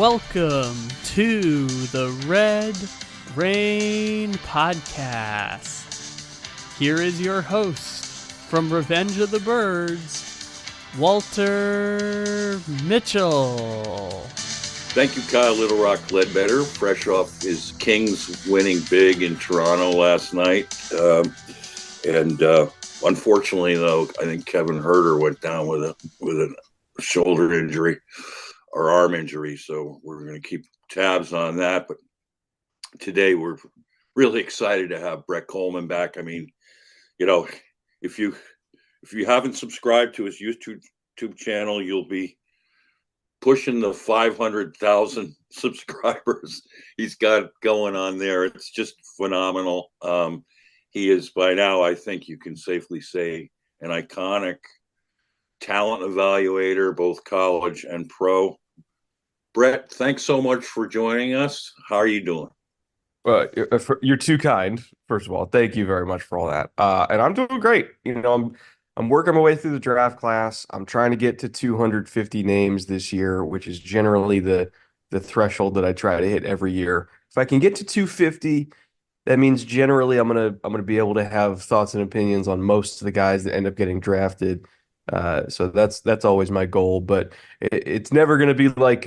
welcome to the Red Rain Podcast. Here is your host from Revenge of the Birds, Walter Mitchell. Thank you, Kyle Little Rock Ledbetter, fresh off his Kings winning big in Toronto last night. Unfortunately, though, I think Kevin Herter went down with a shoulder injury or arm injury, so we're going to keep tabs on that. But today we're really excited to have Brett Kollman back. I mean, you know, if you haven't subscribed to his YouTube channel, you'll be pushing the 500,000 subscribers he's got going on there. It's just phenomenal. He is, by now, I think you can safely say, an iconic talent evaluator, both college and pro. Brett, thanks so much for joining us. How are you doing? You're too kind. First of all, thank you very much for all that. And I'm doing great. I'm working my way through the draft class. I'm trying to get to 250 names this year, which is generally the threshold that I try to hit every year. If I can get to 250, that means generally I'm gonna be able to have thoughts and opinions on most of the guys that end up getting drafted. So that's always my goal, but it's never going to be like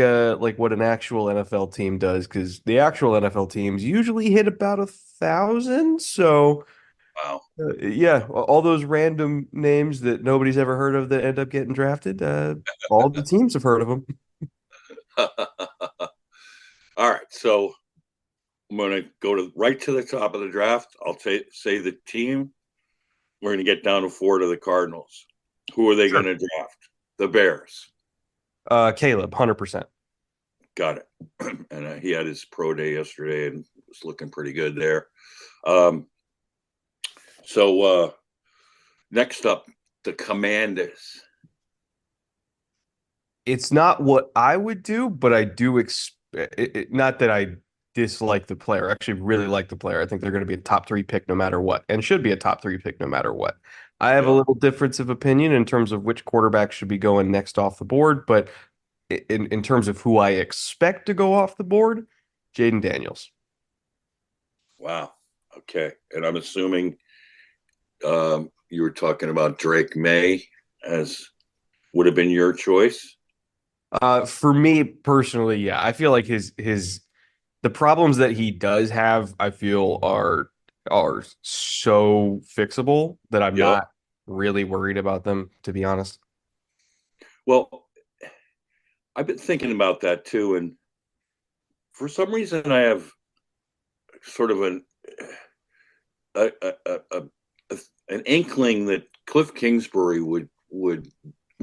what an actual NFL team does, because the actual NFL teams usually hit about 1,000. So, wow, yeah, all those random names that nobody's ever heard of that end up getting drafted, all the teams have heard of them. All right, so I'm going to go right to the top of the draft. I'll say the team. We're going to get down to 4 to the Cardinals. Who are they going to draft? The Bears. Caleb, 100%. Got it. And he had his pro day yesterday and was looking pretty good there. So next up, the Commanders. It's not what I would do, but I do not that I dislike the player. I actually really like the player. I think they're going to be a top 3 pick no matter what, and should be a top 3 pick no matter what. I have a little difference of opinion in terms of which quarterback should be going next off the board, but in terms of who I expect to go off the board, Jaden Daniels. Wow. Okay. And I'm assuming you were talking about Drake May as would have been your choice. For me personally, yeah, I feel like the problems that he does have, I feel are so fixable that I'm not really worried about them, to be honest. Well, I've been thinking about that too, and for some reason I have sort of an inkling that Cliff Kingsbury would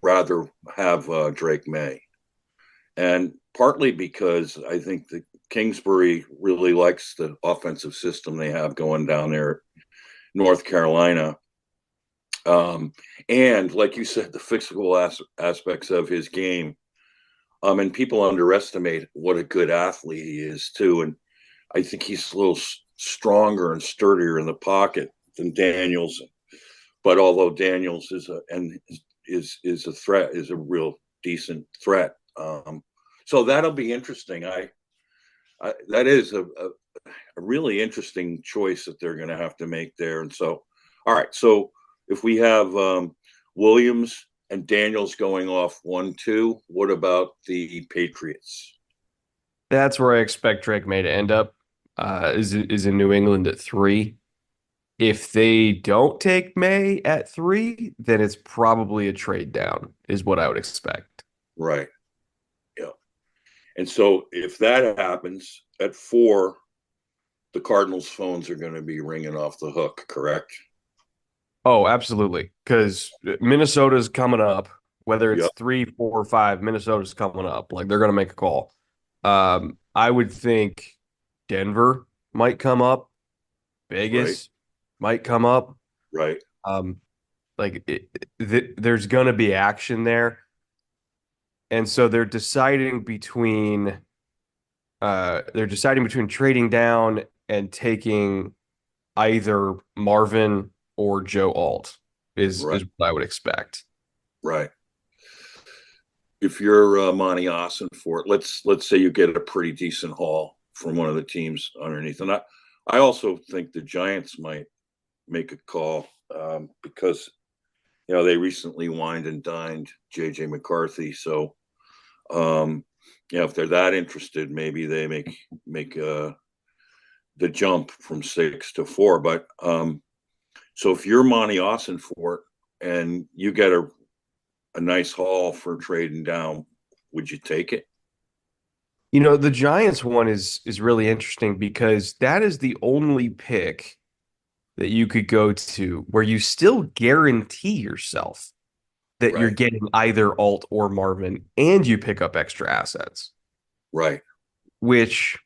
rather have Drake May, and partly because I think that Kingsbury really likes the offensive system they have going down there at North Carolina. And like you said, the physical aspects of his game. And people underestimate what a good athlete he is too. And I think he's a little stronger and sturdier in the pocket than Daniels. But although Daniels is a threat, is a real decent threat. So that'll be interesting. That is a really interesting choice that they're going to have to make there. And so, all right. So if we have Williams and Daniels going off 1-2, what about the Patriots? That's where I expect Drake May to end up. Is in New England at 3. If they don't take May at 3, then it's probably a trade down, is what I would expect. Right. Yeah. And so if that happens at 4, the Cardinals' phones are going to be ringing off the hook, correct? Oh, absolutely. Because Minnesota's coming up, whether it's 3, 4, or 5, Minnesota's coming up. Like, they're going to make a call. I would think Denver might come up. Vegas might come up. Right. There's going to be action there. And so they're deciding between trading down and taking either Marvin or Joe Alt is what I would expect. Right. if you're Monty Austin for it, let's say you get a pretty decent haul from one of the teams underneath, and I also think the Giants might make a call because they recently wined and dined JJ McCarthy, so if they're that interested, maybe they make the jump from 6 to 4. But so if you're Monty Austin for it and you get a nice haul for trading down, would you take it? The Giants one is really interesting because that is the only pick that you could go to where you still guarantee yourself that you're Right, getting either Alt or Marvin and you pick up extra assets, right, which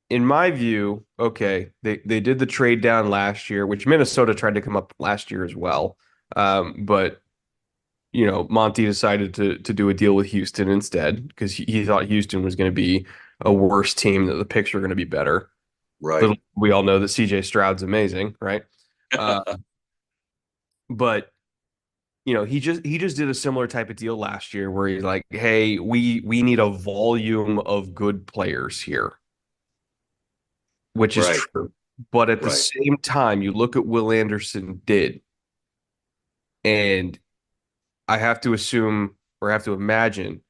in my view, okay, they did the trade down last year, which Minnesota tried to come up last year as well. But Monty decided to do a deal with Houston instead because he thought Houston was going to be a worse team, that the picks were going to be better. right. Little we all know that CJ Stroud's amazing, right? Uh, but he just did a similar type of deal last year where he's like, hey, we need a volume of good players here, which is Right, true. But at the right, same time, you look at Will Anderson did, and I have to assume or have to imagine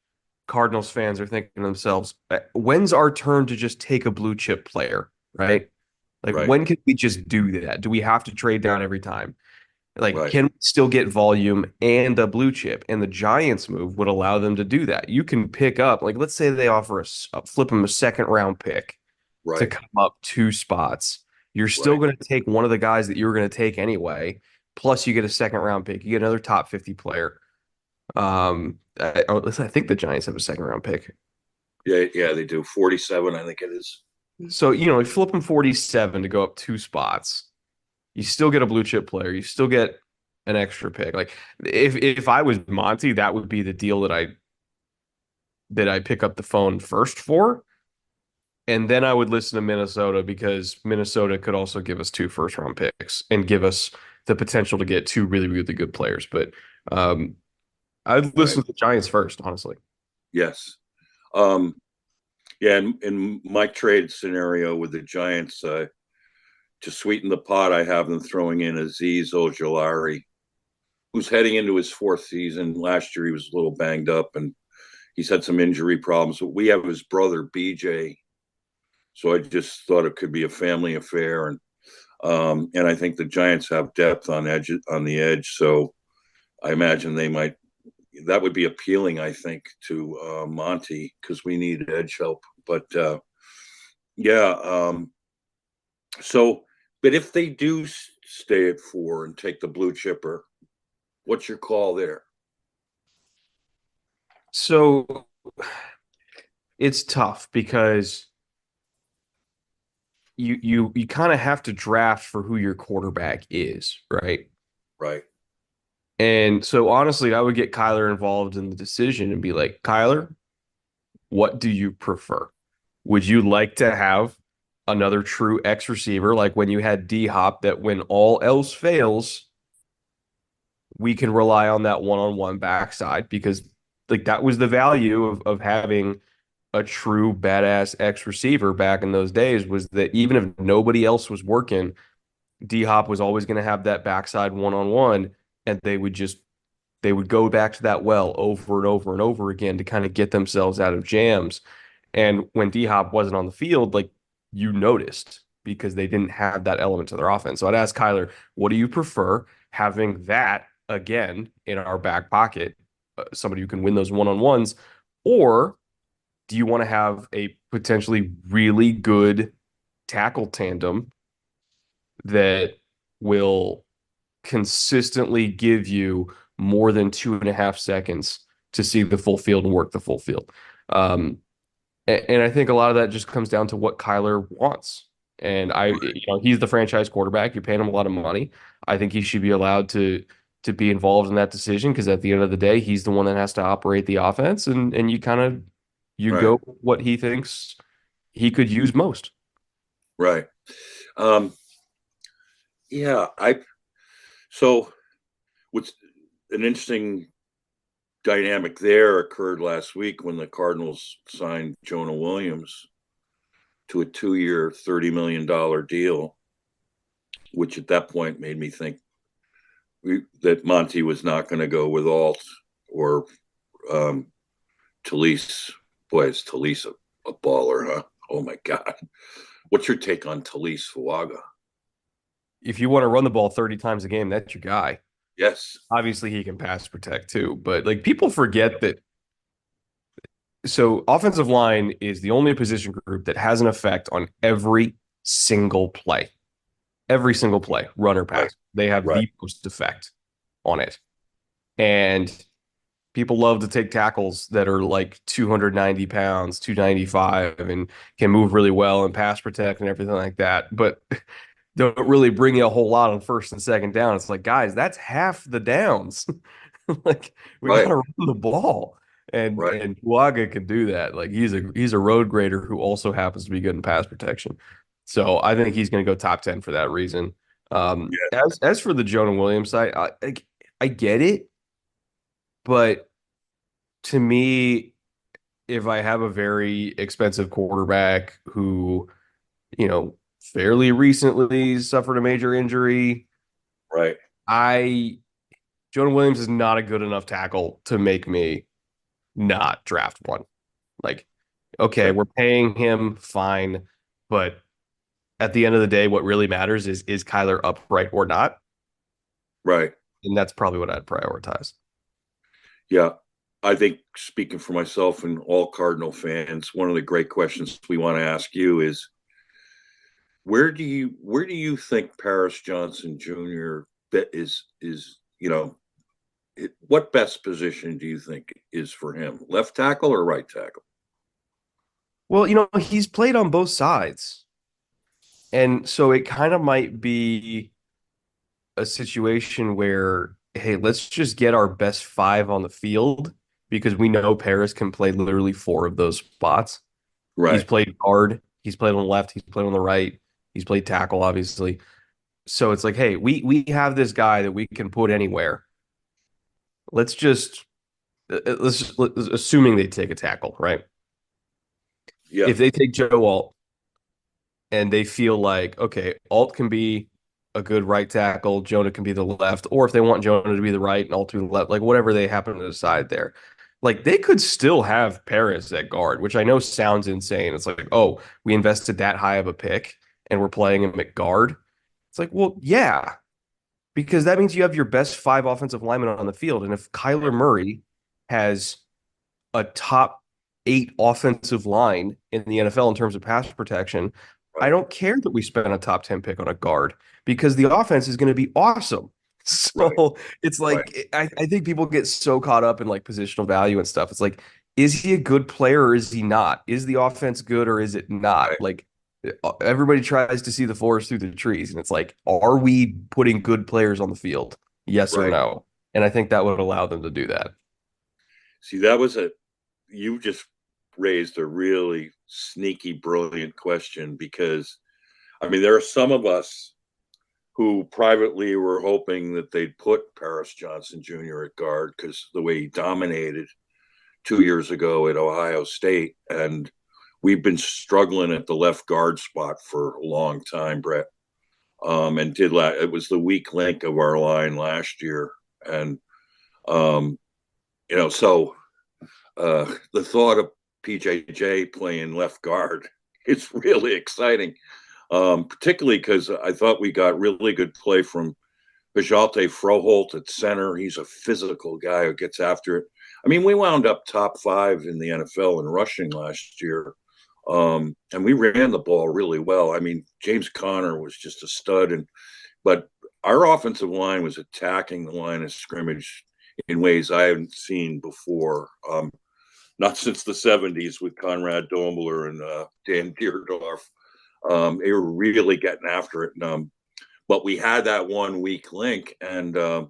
Cardinals fans are thinking to themselves, when's our turn to just take a blue chip player, right? Like, right, when can we just do that? Do we have to trade down every time? Like, right, can we still get volume and a blue chip? And the Giants move would allow them to do that. You can pick up, like, let's say they offer flip them a second round pick to right, come up 2 spots. You're still right. going to take one of the guys that you were going to take anyway. Plus, you get a second round pick. You get another top 50 player. I think the Giants have a second round pick. Yeah, yeah, they do. 47, I think it is. So, you flip them 47 to go up 2 spots. You still get a blue chip player. You still get an extra pick. Like, if I was Monty, that would be the deal that I pick up the phone first for. And then I would listen to Minnesota because Minnesota could also give us 2 first round picks and give us the potential to get 2 really, really good players. But I'd Right. listen to the Giants first, honestly. Yes. Um, yeah, in my trade scenario with the Giants, to sweeten the pot, I have them throwing in Azeez Ojulari, who's heading into his 4th season. Last year, he was a little banged up and he's had some injury problems. But we have his brother, BJ. So I just thought it could be a family affair. And I think the Giants have depth on the edge. So I imagine that would be appealing, I think, to Monty because we need edge help. But yeah, so, but if they do stay at 4 and take the blue chipper, what's your call there? So it's tough because you kind of have to draft for who your quarterback is, right? Right, And so honestly, I would get Kyler involved in the decision and be like, Kyler, what do you prefer? Would you like to have another true X receiver like when you had D Hop that when all else fails, we can rely on that one-on-one backside because like that was the value of having a true badass X receiver back in those days was that even if nobody else was working, D Hop was always going to have that backside one-on-one and they would go back to that well over and over and over again to kind of get themselves out of jams. And when D Hop wasn't on the field, like you noticed because they didn't have that element to their offense. So I'd ask Kyler, what do you prefer having that again in our back pocket, somebody who can win those one-on-ones, or do you want to have a potentially really good tackle tandem that will consistently give you more than 2.5 seconds to see the full field and work the full field? And I think a lot of that just comes down to what Kyler wants. And he's the franchise quarterback. You're paying him a lot of money. I think he should be allowed to be involved in that decision because at the end of the day, he's the one that has to operate the offense, and you right, go what he thinks he could use most. right. Um, yeah, so what's an interesting dynamic there occurred last week when the Cardinals signed Jonah Williams to a 2-year, $30 million deal, which at that point made me think that Monty was not going to go with Alt or Talese. Boy, is Talese a baller, huh? Oh, my God. What's your take on Talese Fuaga? If you want to run the ball 30 times a game, that's your guy. Yes. Obviously, he can pass protect too, but like people forget that. So, offensive line is the only position group that has an effect on every single play. Every single play, run or pass. Right. They have Right. the most effect on it. And people love to take tackles that are like 290 pounds, 295, and can move really well and pass protect and everything like that. But don't really bring you a whole lot on first and second down. It's like, guys, that's half the downs. Like we Right. gotta run the ball. And Right. Fuaga can do that. Like he's a road grader who also happens to be good in pass protection. So I think he's gonna go top 10 for that reason. Yeah. As for the Jonah Williams side, I get it, but to me, if I have a very expensive quarterback who, fairly recently suffered a major injury, Right. Jonah Williams is not a good enough tackle to make me not draft one. Like, okay, Okay. we're paying him fine, but at the end of the day, what really matters is Kyler upright or not? Right. And that's probably what I'd prioritize. Yeah. I think speaking for myself and all Cardinal fans, one of the great questions we want to ask you is where do you think Paris Johnson Jr. What best position do you think is for him? Left tackle or right tackle? Well, he's played on both sides. And so it kind of might be a situation where, hey, let's just get our best five on the field because we know Paris can play literally four of those spots. He's Right. played guard, he's played on the left, he's played on the right, he's played tackle, obviously. So it's like, hey, we have this guy that we can put anywhere. Let's just let's assuming they take a tackle, right? Yeah. If they take Joe Alt and they feel like, okay, Alt can be a good right tackle, Jonah can be the left, or if they want Jonah to be the right and Alt to be the left, like whatever they happen to decide there. Like they could still have Paris at guard, which I know sounds insane. It's like, oh, we invested that high of a pick and we're playing him at guard. It's like, well, yeah, because that means you have your best five offensive linemen on the field. And if Kyler Murray has a top 8 offensive line in the NFL in terms of pass protection, I Right. don't care that we spent a top 10 pick on a guard because the offense is going to be awesome. Right. So it's Right. like, I think people get so caught up in like positional value and stuff. It's like, is he a good player or is he not? Is the offense good or is it not? Right. Like, everybody tries to see the forest through the trees. And it's like, are we putting good players on the field? Yes or Right. no? And I think that would allow them to do that. See, you just raised a really sneaky, brilliant question because, I mean, there are some of us who privately were hoping that they'd put Paris Johnson Jr. at guard because the way he dominated 2 years ago at Ohio State. And we've been struggling at the left guard spot for a long time, Brett. It was the weak link of our line last year. And, um, so the thought of PJJ playing left guard is really exciting, particularly because I thought we got really good play from Bajalte Froholt at center. He's a physical guy who gets after it. I mean, we wound up top 5 in the NFL in rushing last year, and we ran the ball really well. I mean, James Conner was just a stud, but our offensive line was attacking the line of scrimmage in ways I haven't seen before. Not since the 70s with Conrad Dombler and Dan Deerdorf. They were really getting after it. But we had that one weak link, and they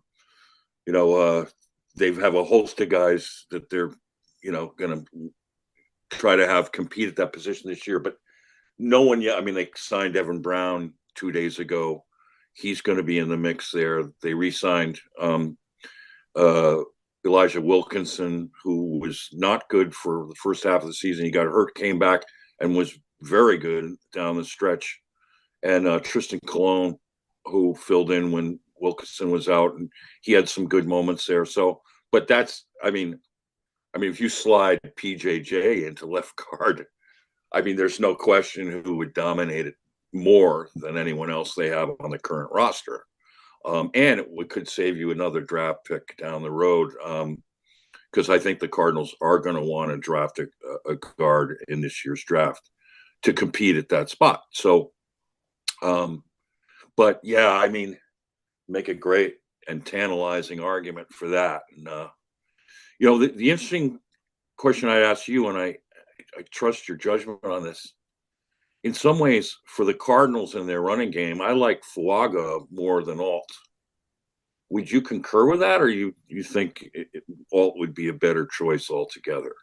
have a host of guys that they're going to try to have compete at that position this year. But no one yet. I mean, they signed Evan Brown 2 days ago. He's going to be in the mix there. They re-signed Elijah Wilkinson, who was not good for the first half of the season. He got hurt, came back, and was very good down the stretch. And Tristan Kollmann, who filled in when Wilkinson was out, and he had some good moments there. So, but that's, I mean, if you slide PJJ into left guard, I mean, there's no question who would dominate it more than anyone else they have on the current roster. And it could save you another draft pick down the road, because I think the Cardinals are going to want to draft a guard in this year's draft to compete at that spot. So, but yeah, I mean, make a great and tantalizing argument for that. And, the interesting question I ask you, and I trust your judgment on this. In some ways, for the Cardinals in their running game, I like Fuaga more than Alt. Would you concur with that, or you think Alt would be a better choice altogether?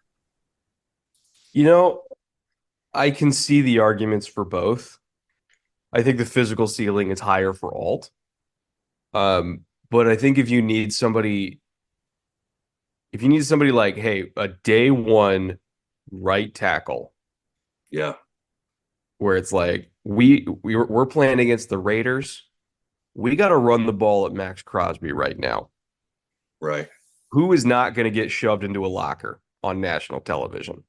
I can see the arguments for both. I think the physical ceiling is higher for Alt. But I think if you need somebody like, hey, a day one right tackle, yeah, where it's like we're playing against the Raiders, we got to run the ball at Max Crosby right now. Right. Who is not going to get shoved into a locker on national television?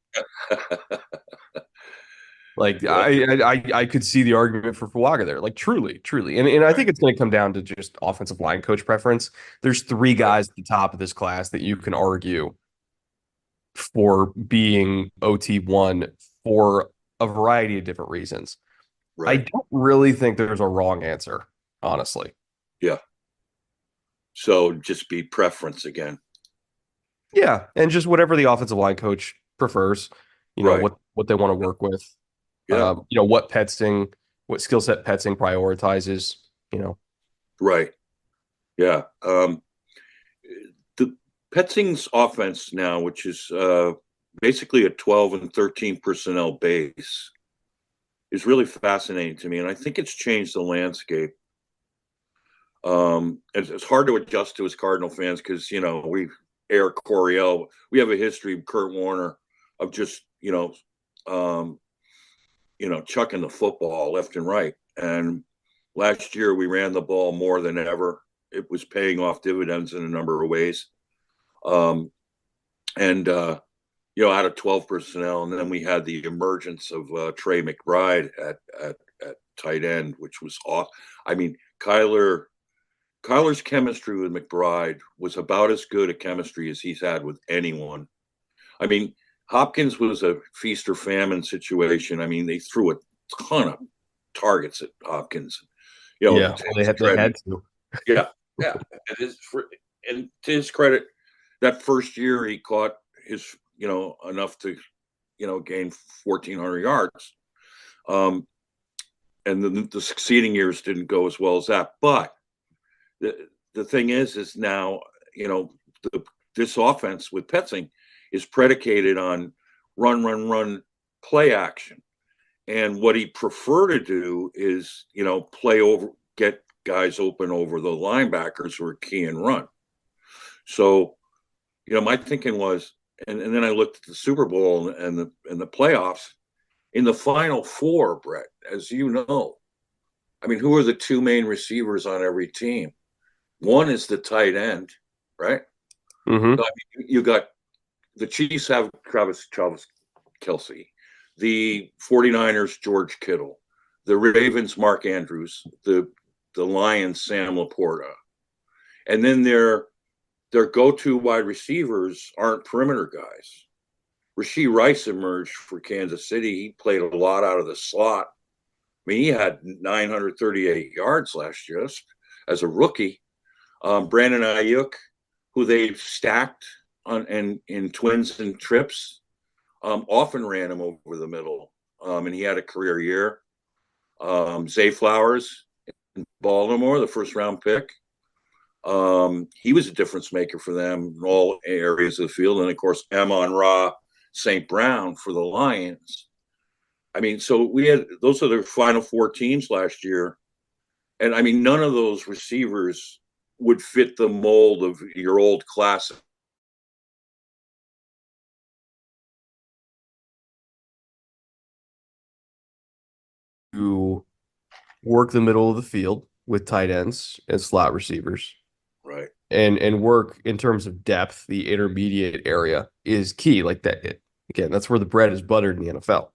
Like I could see the argument for Fuaga there, like truly, and I think it's going to come down to just offensive line coach preference. There's three guys at the top of this class that you can argue for being OT1 for a variety of different reasons. Right. I don't really think there's a wrong answer, honestly. Yeah. So just be preference again. Yeah, and just whatever the offensive line coach prefers, Right. what they want to work with. Yeah. What skill set Petzing prioritizes, Right. Yeah. The Petzing's offense now, which is basically a 12 and 13 personnel base, is really fascinating to me. And I think it's changed the landscape. It's hard to adjust to as Cardinal fans because, we air Coryell. We have a history of Kurt Warner of just, chucking the football left and right. And last year we ran the ball more than ever. It was paying off dividends in a number of ways. Out of 12 personnel, and then we had the emergence of Trey McBride at tight end, which was off. I mean, Kyler's chemistry with McBride was about as good a chemistry as he's had with anyone. I mean, Hopkins was a feast or famine situation. I mean, they threw a ton of targets at Hopkins. They had to. Yeah. And to his credit, that first year he caught his, enough to, gain 1,400 yards. And then the succeeding years didn't go as well as that. But the thing is now, this offense with Petzing is predicated on run, play action. And what he prefer to do is, play over, get guys open over the linebackers who are key and run. So, my thinking was, and then I looked at the Super Bowl and the playoffs. In the Final Four, Brett, as you know, I mean, who are the two main receivers on every team? One is the tight end, right? Mm-hmm. So, I mean, you got the Chiefs have Travis Kelce, the 49ers, George Kittle, the Ravens, Mark Andrews, the Lions, Sam Laporta. And then their go-to wide receivers aren't perimeter guys. Rashee Rice emerged for Kansas City. He played a lot out of the slot. I mean, he had 938 yards last year as a rookie. Brandon Ayuk, who they've stacked in twins and trips, often ran him over the middle, and he had a career year. Zay Flowers in Baltimore, the first-round pick. He was a difference maker for them in all areas of the field. And, of course, Amon-Ra St. Brown for the Lions. I mean, so those are the Final Four teams last year. And, I mean, none of those receivers would fit the mold of your old classic work the middle of the field with tight ends and slot receivers. Right. And work in terms of depth, the intermediate area is key. Like that, again, that's where the bread is buttered in the NFL.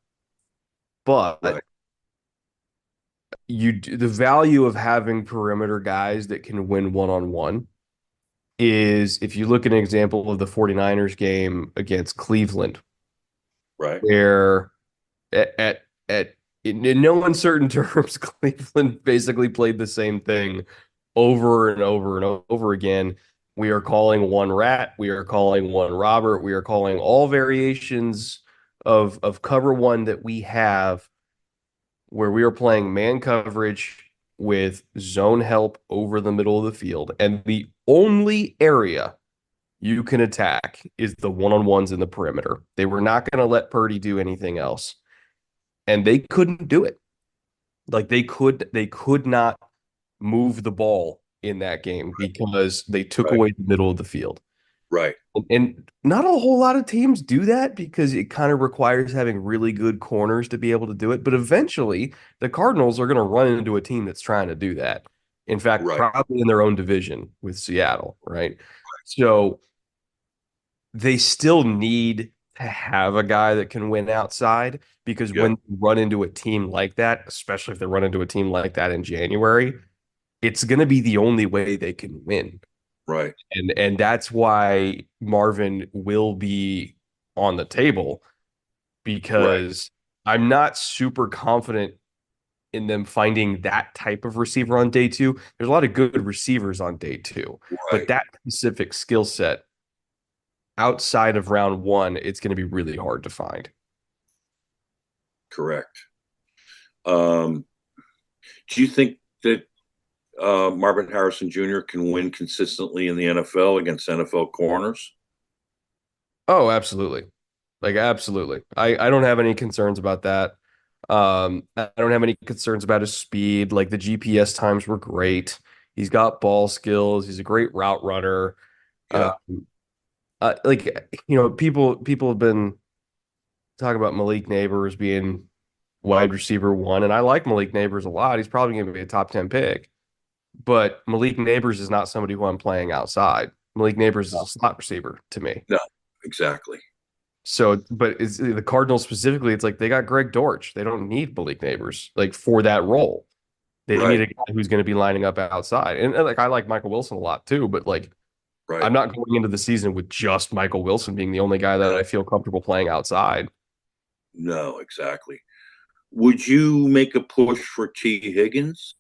But Right. the value of having perimeter guys that can win one-on-one is, if you look at an example of the 49ers game against Cleveland, Right. where at in no uncertain terms, Cleveland basically played the same thing over and over and over again. We are calling one rat, we are calling one Robert, we are calling all variations of cover one that we have, where we are playing man coverage with zone help over the middle of the field. And the only area you can attack is the one-on-ones in the perimeter. They were not going to let Purdy do anything else. And they couldn't do it. Like they could not move the ball in that game because they took Right. away the middle of the field. Right. And not a whole lot of teams do that because it kind of requires having really good corners to be able to do it. But eventually, the Cardinals are going to run into a team that's trying to do that. In fact, Right. probably in their own division with Seattle, right? So they still need to have a guy that can win outside, because Yeah. when you run into a team like that, especially if they run into a team like that in January, it's going to be the only way they can win. Right. And that's why Marvin will be on the table, Right. because I'm not super confident in them finding that type of receiver on day two. There's a lot of good receivers on day two, but Right. that specific skill set outside of round one, it's going to be really hard to find. Correct. Do you think that Marvin Harrison Jr. can win consistently in the NFL against NFL corners? Oh, absolutely. Like, absolutely. I don't have any concerns about that. I don't have any concerns about his speed. Like, the GPS times were great. He's got ball skills. He's a great route runner. Yeah. Um, people have been talking about Malik Neighbors being wide receiver one, and I like Malik Neighbors a lot. He's probably going to be a top 10 pick, but Malik Neighbors is not somebody who I'm playing outside. Malik Neighbors is a slot receiver to me. No, exactly. So, but it's the Cardinals specifically. It's like they got Greg Dortch. They don't need Malik Neighbors like for that role. They need Right. a guy who's going to be lining up outside. And like, I like Michael Wilson a lot too, but like, Right. I'm not going into the season with just Michael Wilson being the only guy that I feel comfortable playing outside. No, exactly. Would you make a push for T. Higgins?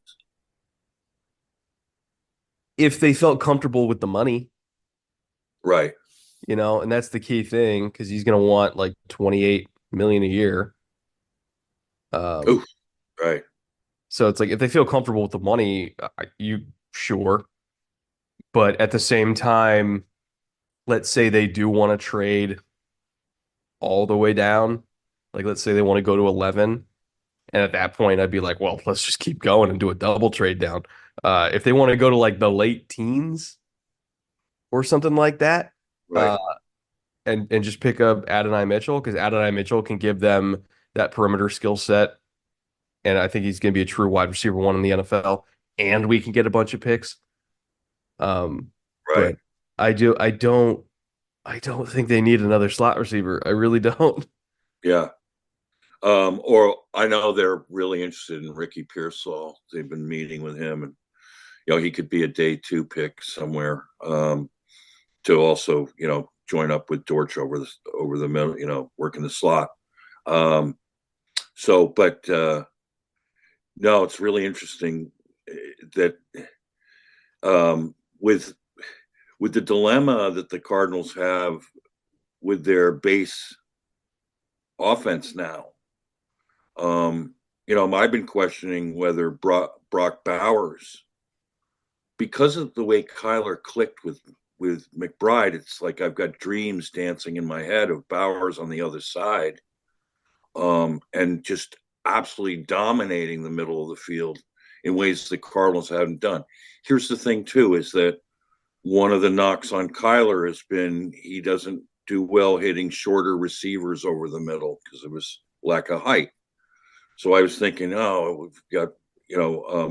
If they felt comfortable with the money, Right. and that's the key thing, because he's going to want like 28 million a year. Oh, right. So it's like, if they feel comfortable with the money, you sure. But at the same time, let's say they do want to trade all the way down. Like, let's say they want to go to 11. And at that point, I'd be like, well, let's just keep going and do a double trade down. If they want to go to like the late teens or something like that, Right. uh, and just pick up Adonai Mitchell, because Adonai Mitchell can give them that perimeter skill set. And I think he's going to be a true wide receiver one in the NFL. And we can get a bunch of picks. Right. But I don't think they need another slot receiver. I really don't. Yeah. Or I know they're really interested in Ricky Pearsall. They've been meeting with him, and he could be a day two pick somewhere. To also, join up with Dortch over the middle, working the slot. But no, it's really interesting that with the dilemma that the Cardinals have with their base offense now. I've been questioning whether Brock Bowers, because of the way Kyler clicked with McBride, it's like I've got dreams dancing in my head of Bowers on the other side, and just absolutely dominating the middle of the field in ways the Cardinals haven't done. Here's the thing, too, is that one of the knocks on Kyler has been he doesn't do well hitting shorter receivers over the middle because of his lack of height. So I was thinking, oh, we've got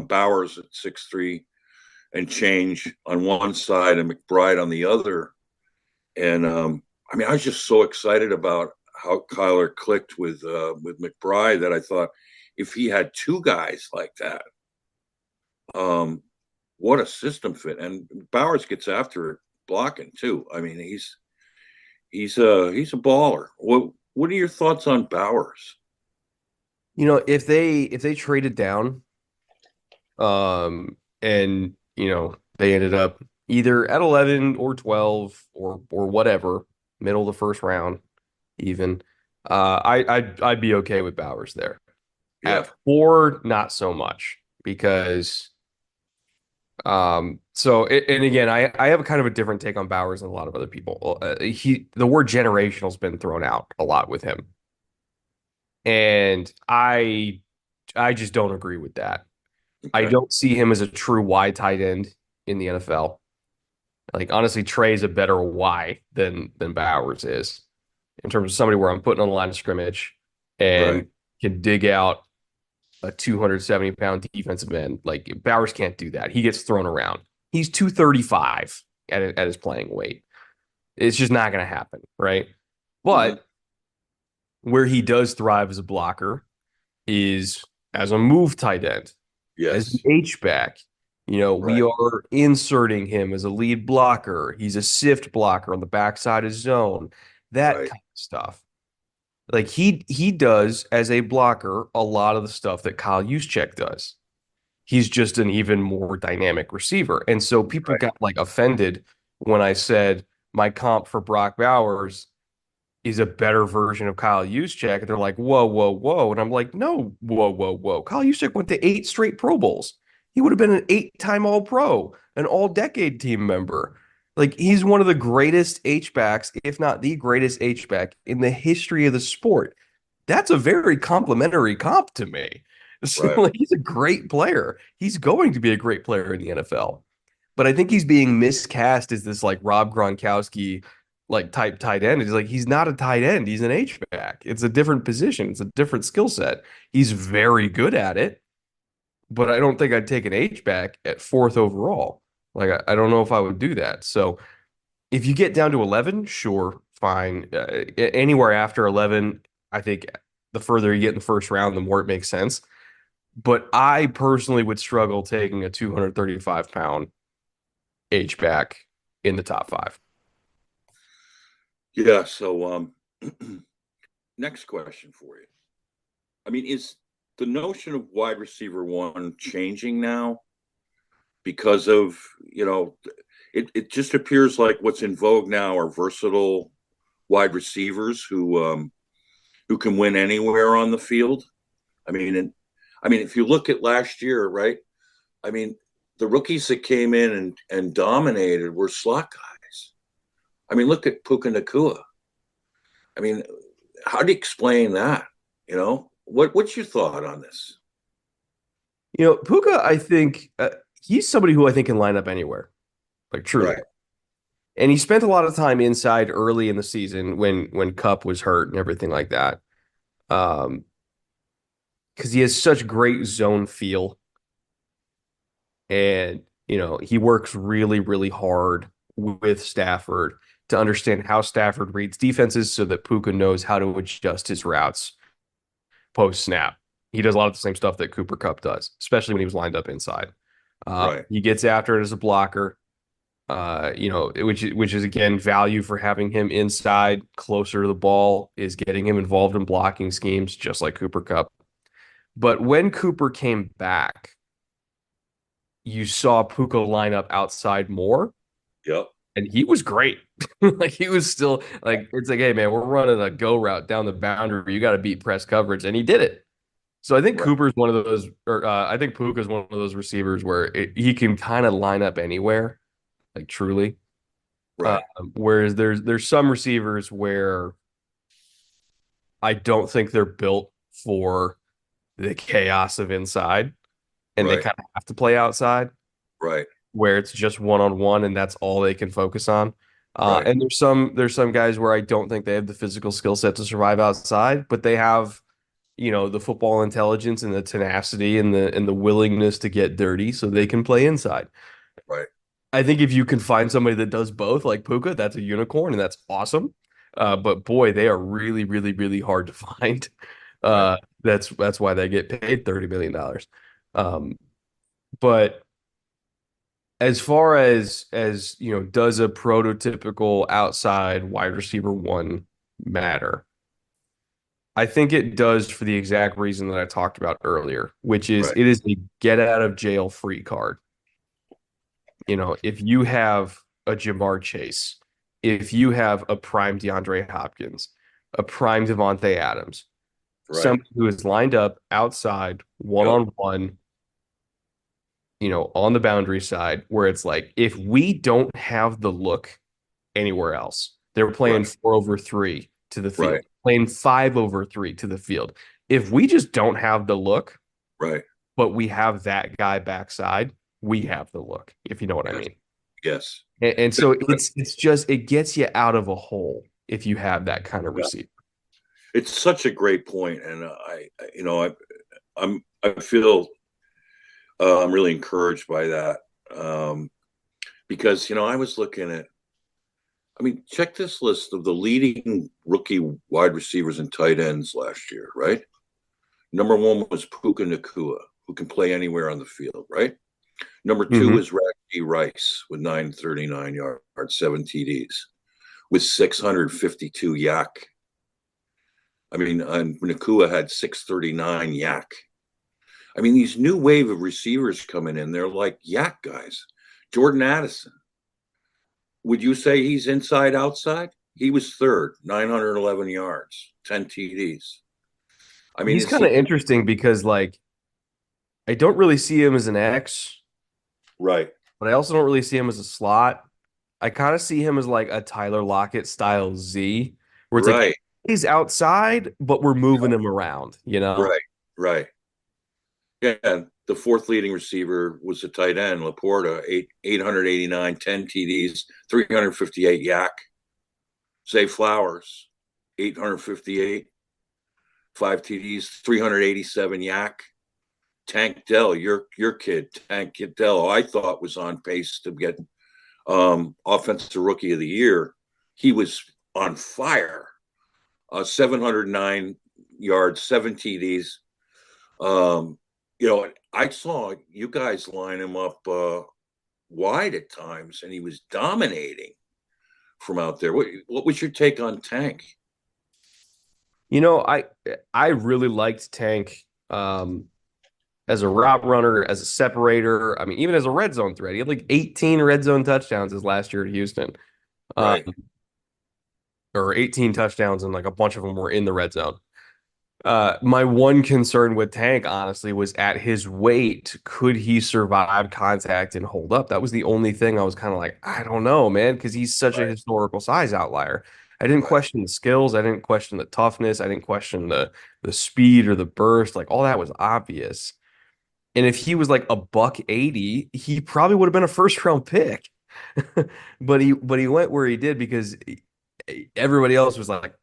Bowers at 6'3" and change on one side and McBride on the other. And I mean, I was just so excited about how Kyler clicked with McBride that I thought if he had two guys like that, what a system fit. And Bowers gets after it blocking too. I mean, he's a baller. What are your thoughts on Bowers? If they traded down, and they ended up either at 11 or 12 or whatever, middle of the first round, even, I'd be okay with Bowers there. Yeah. At 4, not so much because and again, I have a kind of a different take on Bowers than a lot of other people. The word generational has been thrown out a lot with him. And I just don't agree with that. I Okay. don't see him as a true Y tight end in the NFL. Like honestly, Trey's a better Y than Bowers is in terms of somebody where I'm putting on the line of scrimmage and Right. can dig out a 270-pound defensive end. Like Bowers can't do that. He gets thrown around. He's 235 at his playing weight. It's just not going to happen, right? But where he does thrive as a blocker is as a move tight end, as an Yes. H-back. We Right. are inserting him as a lead blocker. He's a sift blocker on the backside of zone, that Right. kind of stuff. Like he does as a blocker a lot of the stuff that Kyle Juszczyk does. He's just an even more dynamic receiver. And so people Right. got like offended when I said my comp for Brock Bowers is a better version of Kyle Juszczyk. They're like, whoa, whoa, whoa. And I'm like, no, whoa, whoa, whoa. Kyle Juszczyk went to 8 straight Pro Bowls. He would have been an 8-time All-Pro, an all-decade team member. Like, he's one of the greatest H-backs, if not the greatest H-back in the history of the sport. That's a very complimentary comp to me. So, Right. like, he's a great player. He's going to be a great player in the NFL. But I think he's being miscast as this like Rob Gronkowski like type tight end. He's not a tight end. He's an H back. It's a different position. It's a different skill set. He's very good at it, but I don't think I'd take an H back at 4th overall. Like I don't know if I would do that. So if you get down to 11, sure, fine. Anywhere after 11, I think the further you get in the first round, the more it makes sense. But I personally would struggle taking a 235-pound H back in the top 5. Yeah. So next question for you. I mean, is the notion of wide receiver one changing now because of, it just appears like what's in vogue now are versatile wide receivers who can win anywhere on the field. If you look at last year, right? I mean, the rookies that came in and dominated were slot guys. I mean, look at Puka Nacua. I mean, how do you explain that? What's your thought on this? Puka, I think he's somebody who I think can line up anywhere, like truly. Right. And he spent a lot of time inside early in the season when Cup was hurt and everything like that. Because he has such great zone feel. And, he works really, really hard with Stafford to understand how Stafford reads defenses so that Puka knows how to adjust his routes post snap. He does a lot of the same stuff that Cooper Kupp does, especially when he was lined up inside. Right. He gets after it as a blocker, which is again value for having him inside closer to the ball is getting him involved in blocking schemes, just like Cooper Kupp. But when Cooper came back, you saw Puka line up outside more. Yep. And he was great. Like he was still like, it's like, hey man, we're running a go route down the boundary. You got to beat press coverage. And he did it. So I think Right. Cooper's one of those, or I think Puka's one of those receivers where he can kind of line up anywhere, like truly. Right. Whereas there's some receivers where I don't think they're built for the chaos of inside, and they Right. kind of have to play outside, Right. where it's just one-on-one and that's all they can focus on. Right. And there's some guys where I don't think they have the physical skill set to survive outside, but they have the football intelligence and the tenacity and the willingness to get dirty so they can play inside. Right. I think if you can find somebody that does both, like Puka, that's a unicorn and that's awesome. But boy, they are really, really, really hard to find. Right. That's why they get paid $30 million. But as far as does a prototypical outside wide receiver one matter? I think it does for the exact reason that I talked about earlier, which is Right. it is a get out of jail free card. If you have a Jamar Chase, if you have a prime DeAndre Hopkins, a prime Devontae Adams, Right. somebody who is lined up outside one Yep. on one, on the boundary side, where it's like, if we don't have the look anywhere else, they're playing Right. 4-over-3 to the Right. field, playing 5-over-3 to the field. If we just don't have the look, Right. but we have that guy backside, we have the look, if you know what I Yes. mean. Yes. And so it's just it gets you out of a hole if you have that kind of Yeah. receiver. It's such a great point, and I feel I'm really encouraged by that, because I was looking at. I mean, check this list of the leading rookie wide receivers and tight ends last year, right? Number one was Puka Nacua, who can play anywhere on the field, right? Number two Mm-hmm. is Rashee Rice with 939 yards, 7 TDs, with 652 yak. I mean, and Nacua had 639 yak. I mean, these new wave of receivers coming in, they're like yak guys. Jordan Addison, would you say he's inside outside? He was third, 911 yards, 10 TDs. I mean, He's is kind of he interesting because I don't really see him as an X, right? but I also don't really see him as a slot. I kind of see him as like a Tyler Lockett style Z, where it's like Right, he's outside, but we're moving him around. right, right. Yeah, and the fourth leading receiver was the tight end, Laporta, 889, 10 TDs, 358 yak. Zay Flowers, 858, 5 TDs, 387 yak. Tank Dell, your kid, Tank Dell, I thought was on pace to get offensive rookie of the year. He was on fire. 709 yards, 7 TDs. I saw you guys line him up wide at times, and he was dominating from out there. What was your take on Tank? I really liked Tank as a route runner, as a separator. I mean, even as a red zone threat. He had like 18 red zone touchdowns his last year at Houston. Right, Or 18 touchdowns, and like a bunch of them were in the red zone. My one concern with Tank, honestly, was at his weight, could he survive contact and hold up? That was the only thing I was kind of like, I don't know, man, because he's such a right, historical size outlier. I didn't right, question the skills, I didn't question the toughness, I didn't question the speed or the burst. Like all that was obvious. And if he was like a buck 80, he probably would have been a first round pick. But he went where he did because everybody else was like,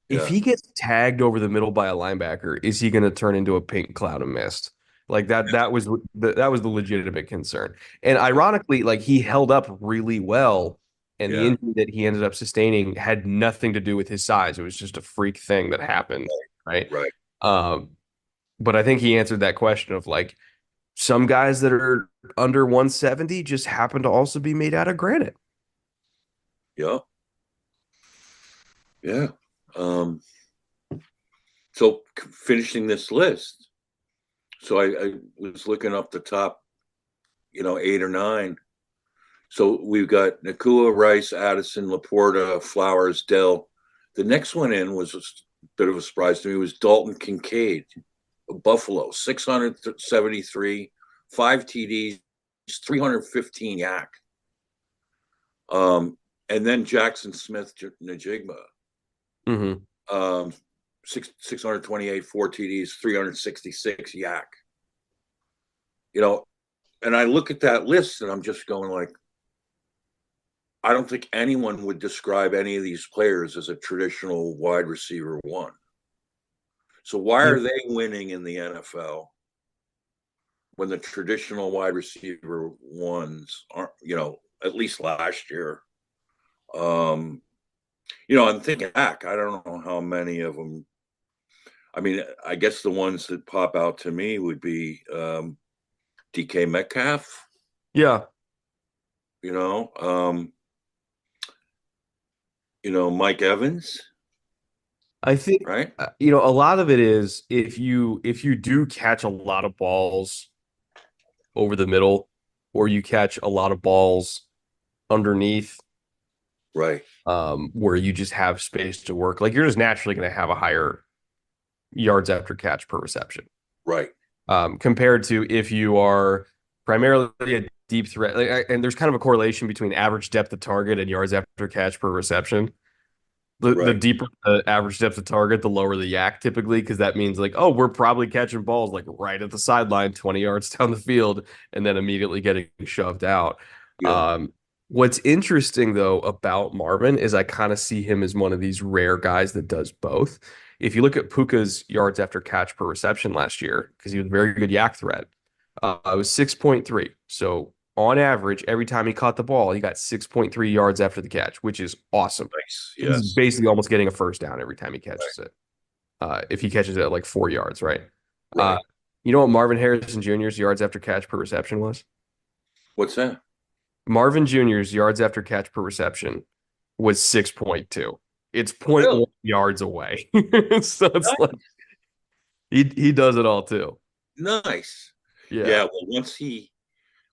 if yeah, he gets tagged over the middle by a linebacker, is he going to turn into a pink cloud of mist? Like that was the legitimate concern. And ironically, like he held up really well, and the yeah, injury that he ended up sustaining had nothing to do with his size. It was just a freak thing that happened, right? right, Um, but I think he answered that question of like some guys that are under 170 just happen to also be made out of granite. yeah, yeah. Um, so finishing this list, so I was looking up the top, 8 or 9. So we've got Nakua, Rice, Addison, Laporta, Flowers, Dell. The next one in was a bit of a surprise to me, was Dalton Kincaid of Buffalo, 673, 5 TDs, 315 yak. And then Jackson Smith Najigma, Mm-hmm. 628, 4 TDs, 366 yak. And I look at that list and I'm just going like, I don't think anyone would describe any of these players as a traditional wide receiver one. So why are they winning in the NFL when the traditional wide receiver ones aren't, at least last year? I'm thinking back, I don't know how many of them. I mean, I guess the ones that pop out to me would be DK Metcalf, Yeah. you know, Mike Evans, I think right? a lot of it is if you do catch a lot of balls over the middle, or you catch a lot of balls underneath, Right, where you just have space to work, like you're just naturally going to have a higher yards after catch per reception, right, compared to if you are primarily a deep threat. And there's kind of a correlation between average depth of target and yards after catch per reception. The right. deeper the average depth of target, the lower the yak typically, because that means like, oh, we're probably catching balls like right at the sideline, 20 yards down the field, and then immediately getting shoved out. Yeah, Um, what's interesting though about Marvin is I kind of see him as one of these rare guys that does both. If you look at Puka's yards after catch per reception last year, because he was a very good yak threat, it was 6.3. So on average, every time he caught the ball, he got 6.3 yards after the catch, which is awesome. nice. He's Yes, basically almost getting a first down every time he right, catches it. If he catches it at like 4 yards, right? Uh, right. you know what Marvin Harrison Jr.'s yards after catch per reception was? What's that? Marvin Jr.'s yards after catch per reception was 6.2. It's zero point Really 0.1 yards away. So it's like nice. he does it all too. Nice. Yeah. Yeah. Well, once he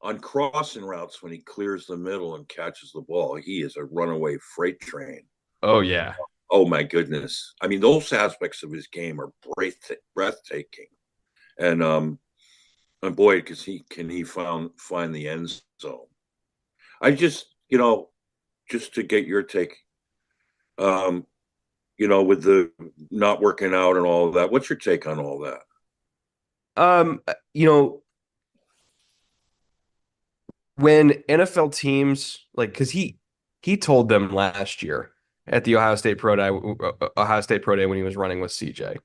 on crossing routes when he clears the middle and catches the ball, he is a runaway freight train. Oh yeah. Oh my goodness! I mean, those aspects of his game are breathtaking, and boy, because he find the end zone. I just to get your take, um, with the not working out and all of that. What's your take on all that? Um, you know, when NFL teams like because he told them last year at the Ohio State Pro Day when he was running with CJ,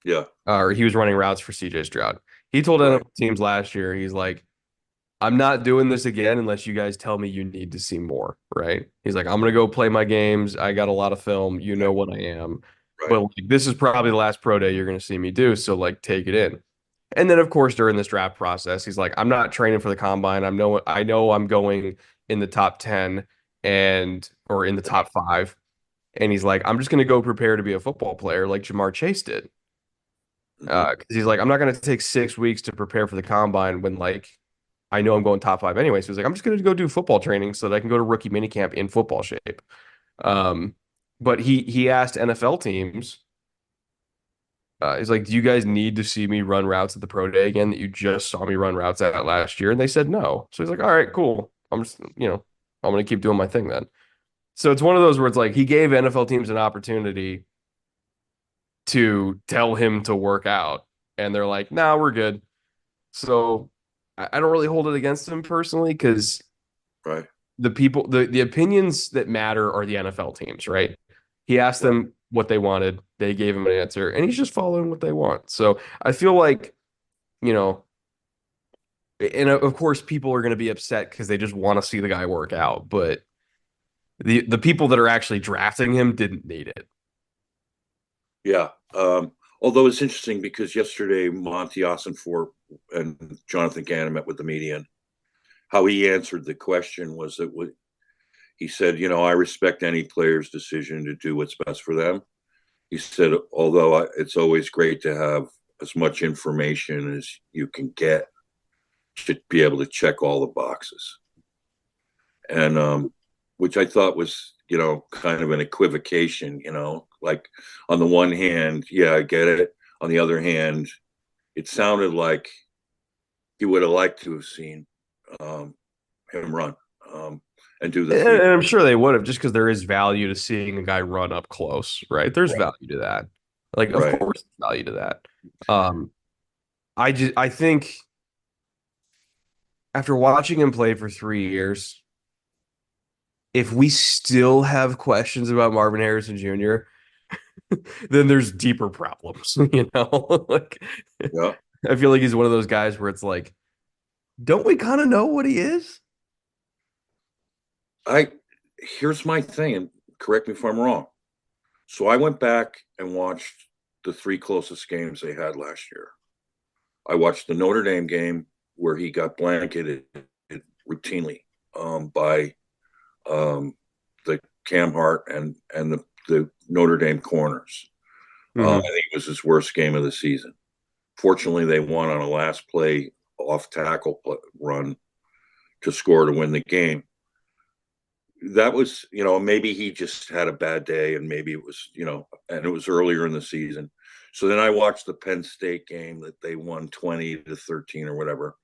Yeah, or he was running routes for CJ Stroud. He told right, NFL teams last year, he's like, I'm not doing this again unless you guys tell me you need to see more, right? He's like, I'm gonna go play my games. I got a lot of film. You know right, what I am. right, But like, this is probably the last pro day you're gonna see me do. So like take it in. And then of course during this draft process, he's like, I'm not training for the combine. I know I'm going in the top 10 and or in the top 5. And he's like, I'm just gonna go prepare to be a football player like Jamar Chase did. hmm, Because he's like, I'm not gonna take 6 weeks to prepare for the combine when like I know I'm going top 5 anyway. So he's like, I'm just gonna go do football training so that I can go to rookie minicamp in football shape. Um, but he asked NFL teams. He's like, do you guys need to see me run routes at the pro day again that you just saw me run routes at last year? And they said no. So he's like, all right, cool. I'm just, I'm going to keep doing my thing then. So it's one of those where it's like he gave NFL teams an opportunity to tell him to work out. And they're like, nah, we're good. So I don't really hold it against him personally because right, the opinions that matter are the NFL teams, right? He asked right. them what they wanted, they gave him an answer, and he's just following what they want. So I feel like, you know, and of course people are going to be upset because they just want to see the guy work out, but the people that are actually drafting him didn't need it. Yeah. Although it's interesting because yesterday Monty Ossenfort and Jonathan Gannon met with the media, and how he answered the question was that he said, I respect any player's decision to do what's best for them. He said, although it's always great to have as much information as you can get to be able to check all the boxes. And which I thought was, kind of an equivocation, like on the one hand, yeah, I get it. On the other hand, it sounded like he would have liked to have seen him run and do the And three. I'm sure they would have just because there is value to seeing a guy run up close, right? There's Right, value to that. Like, of right. course, there's value to that. Um, I think after watching him play for 3 years, if we still have questions about Marvin Harrison Jr., then there's deeper problems, you know? Like, Yeah. I feel like he's one of those guys where it's like, don't we kind of know what he is? Here's my thing, and correct me if I'm wrong. So I went back and watched the three closest games they had last year. I watched the Notre Dame game where he got blanketed routinely by the Cam Hart and the Notre Dame corners. I think it was his worst game of the season. Fortunately, they won on a last play off tackle run to score to win the game. That was, maybe he just had a bad day, and maybe it was, and it was earlier in the season. So then I watched the Penn State game that they won 20-13 or whatever,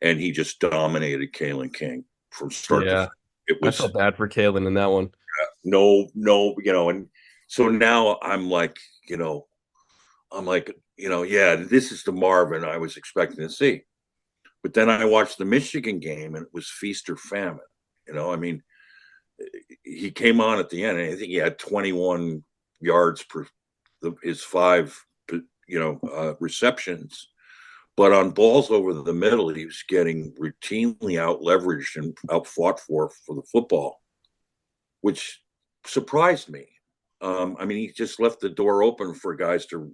and he just dominated Kalen King from start to Yeah. finish. It I was felt bad for Kalen in that one. no, and so now yeah, this is the Marvin I was expecting to see. But then I watched the Michigan game, and it was feast or famine. I mean, he came on at the end, and I think he had 21 yards per his five, receptions. But on balls over the middle, he was getting routinely out leveraged and out fought for the football, which surprised me. I mean, he just left the door open for guys to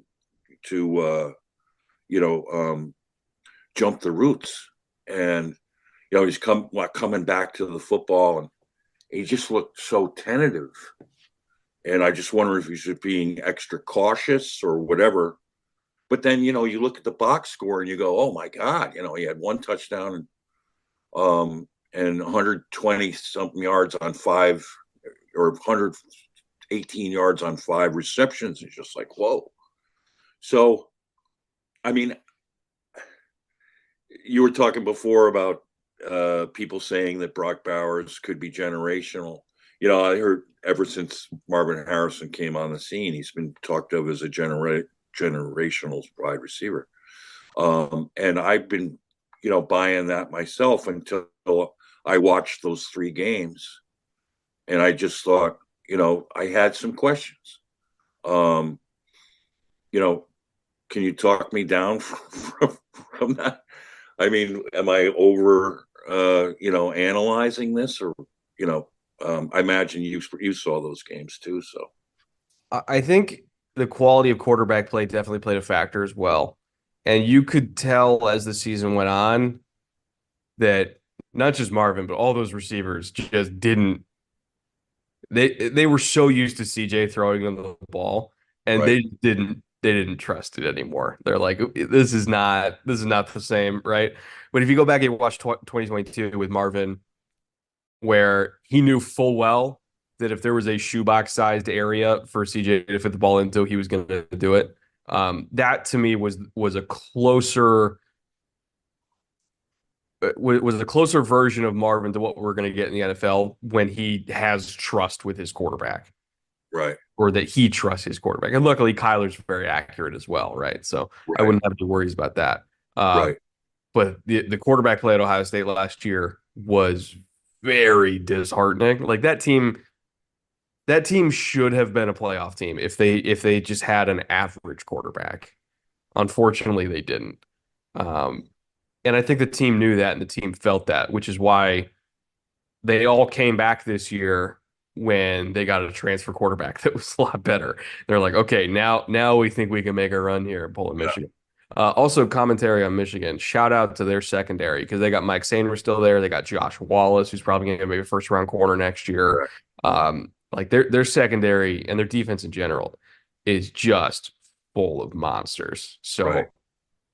jump the roots, and he's coming back to the football, and he just looked so tentative. And I just wonder if he's being extra cautious or whatever. But then, you look at the box score and you go, oh my God, he had one touchdown and 120 something yards on five, or 118 yards on five receptions. It's just like, whoa. So, I mean, you were talking before about people saying that Brock Bowers could be generational. I heard ever since Marvin Harrison came on the scene, he's been talked of as a generational wide receiver. And I've been, buying that myself until I watched those three games. And I just thought, I had some questions. Can you talk me down from that? I mean, am I over, analyzing this, or, I imagine you saw those games too. So I think the quality of quarterback play definitely played a factor as well. And you could tell as the season went on that not just Marvin, but all those receivers just didn't. They were so used to CJ throwing them the ball, and right, they didn't trust it anymore. They're like, this is not the same, right? But if you go back and watch 2022 with Marvin, where he knew full well that if there was a shoebox sized area for CJ to fit the ball into, he was going to do it. That to me was a closer version of Marvin to what we're going to get in the NFL when he has trust with his quarterback, right, or that he trusts his quarterback. And luckily, Kyler's very accurate as well, right? So I right, wouldn't have any worries about that. right. But the quarterback play at Ohio State last year was very disheartening. Like that team should have been a playoff team if they just had an average quarterback. Unfortunately, they didn't. And I think the team knew that, and the team felt that, which is why they all came back this year when they got a transfer quarterback that was a lot better. They're like, okay, now we think we can make a run here and pull at Michigan. Also, commentary on Michigan. Shout out to their secondary because they got Mike Sainer still there. They got Josh Wallace, who's probably going to be a first round corner next year. Like their secondary and their defense in general is just full of monsters. So,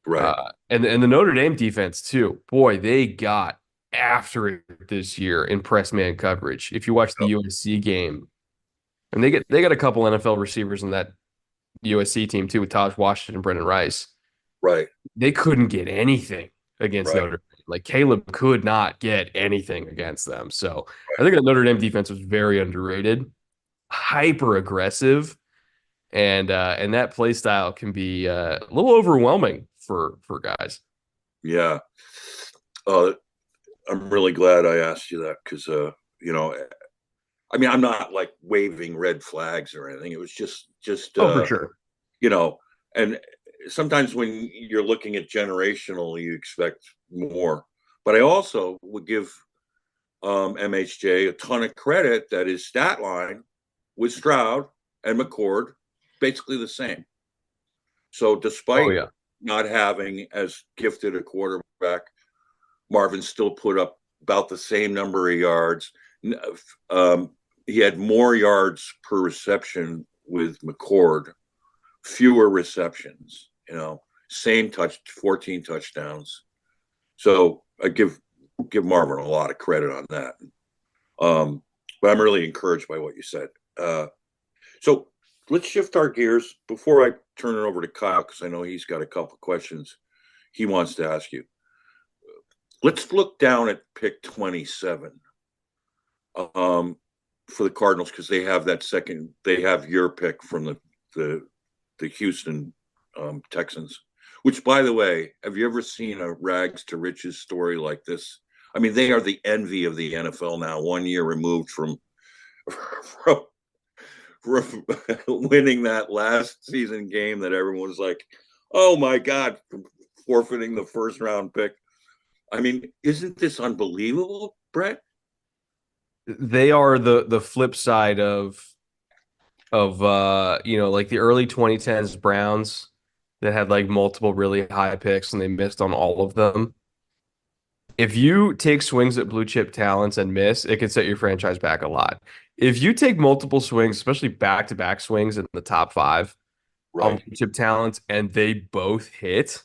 Right. and the Notre Dame defense too. Boy, they got after it this year in press man coverage. If you watch the USC game, and they got a couple NFL receivers in that USC team too with Taj Washington and Brendan Rice. Right. They couldn't get anything against Right. Notre Dame. Like Caleb could not get anything against them. So I think the Notre Dame defense was very underrated, hyper aggressive, and that play style can be a little overwhelming for guys. Yeah. I'm really glad I asked you that because, I mean, I'm not like waving red flags or anything. It was just Oh, for sure. you know, and sometimes when you're looking at generational, you expect more. But I also would give MHJ a ton of credit that his stat line with Stroud and McCord basically the same. So Oh, despite yeah. not having as gifted a quarterback, Marvin still put up about the same number of yards. He had more yards per reception with McCord, fewer receptions, same 14 touchdowns. So I give Marvin a lot of credit on that. But I'm really encouraged by what you said. So let's shift our gears before I turn it over to Kyle, because I know he's got a couple questions he wants to ask you. Let's look down at pick 27 for the Cardinals, because they have that second. They have your pick from the Houston Texans. Which, by the way, have you ever seen a rags to riches story like this? I mean, they are the envy of the NFL now, 1 year removed from winning that last season game that everyone was like, oh my God, forfeiting the first round pick. I mean, isn't this unbelievable, Brett? They are the flip side of like the early 2010s Browns that had like multiple really high picks and they missed on all of them. If you take swings at blue chip talents and miss, it can set your franchise back a lot. If you take multiple swings, especially back-to-back swings in the top five on Right, blue chip talents, and they both hit,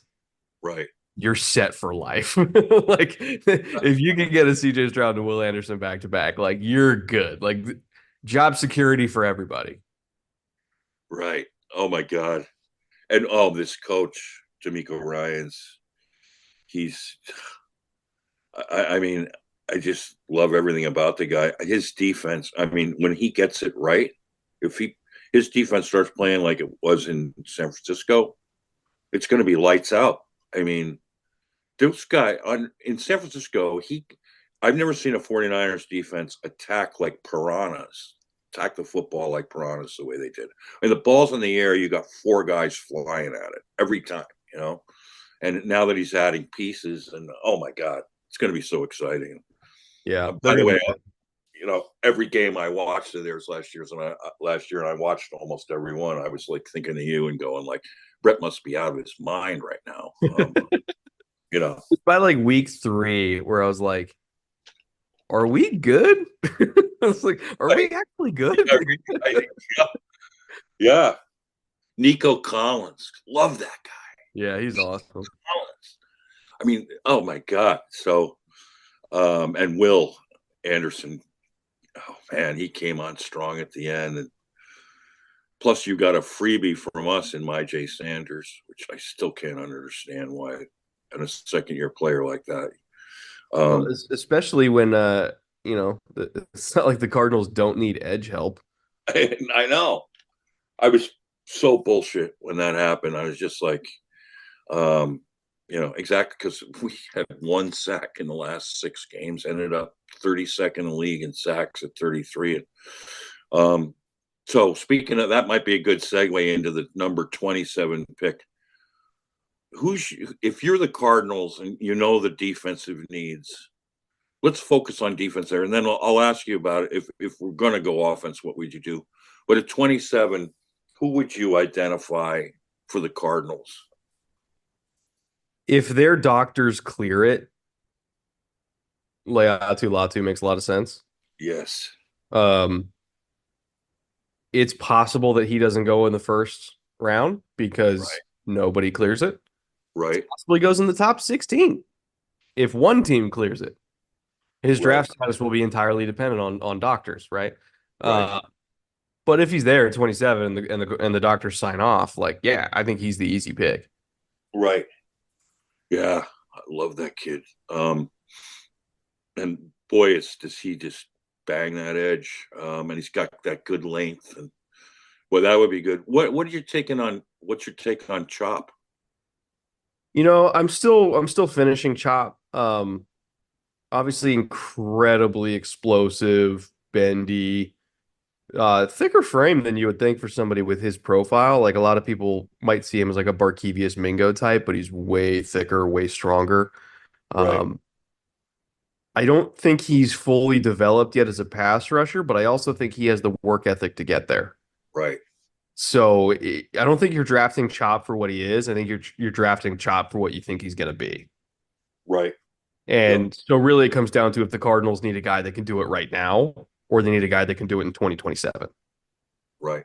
right. you're set for life. Like if you can get a CJ Stroud and Will Anderson back-to-back, like you're good. Like job security for everybody. Right. Oh my God. And this coach, D'Amico Ryans, he's I mean, I just love everything about the guy. His defense, I mean, when he gets it right, if his defense starts playing like it was in San Francisco, it's going to be lights out. I mean, this guy in San Francisco, I've never seen a 49ers defense attack like piranhas, attack the football like piranhas the way they did. And the ball's in the air, you got four guys flying at it every time. And now that he's adding pieces, and oh my God, it's going to be so exciting. Yeah, By they're the gonna way, be good. every game I watched of theirs last year, and I watched almost every one. I was like thinking of you and going like, Brett must be out of his mind right now. You know, By like week 3, where I was like, "Are we good?" I was like, "Are we like, actually good?" yeah, yeah, yeah. Nico Collins, love that guy. Yeah, he's awesome. Collins. I mean, oh my God. So, and Will Anderson, oh man, he came on strong at the end. And plus, you got a freebie from us in My J. Sanders, which I still can't understand why, and a second-year player like that. Well, especially when it's not like the Cardinals don't need edge help. I know. I was so bullshit when that happened. I was just like, exactly, because we had one sack in the last 6 games, ended up 32nd in the league in sacks at 33. So speaking of that, might be a good segue into the number 27 pick. If you're the Cardinals and you know the defensive needs, let's focus on defense there, and then I'll ask you about it. If we're going to go offense, what would you do? But at 27, who would you identify for the Cardinals? If their doctors clear it, Leatu Latu makes a lot of sense. Yes. Um, it's possible that he doesn't go in the first round because nobody clears it. Right. Possibly goes in the top 16 if one team clears it. His draft status will be entirely dependent on doctors, right? Right. But if he's there at 27 and the doctors sign off, like, yeah, I think he's the easy pick. Right. Yeah, I love that kid. And boy, does he just bang that edge? And he's got that good length, and well, that would be good. What's your take on Chop? I'm still finishing Chop. Obviously incredibly explosive, bendy, thicker frame than you would think for somebody with his profile. Like a lot of people might see him as like a Barkevius Mingo type, but he's way thicker, way stronger. Right. I don't think he's fully developed yet as a pass rusher, but I also think he has the work ethic to get there. Right. So I don't think you're drafting Chop for what he is. I think you're drafting Chop for what you think he's going to be. Right. Yep. And so really it comes down to if the Cardinals need a guy that can do it right now or they need a guy that can do it in 2027. Right.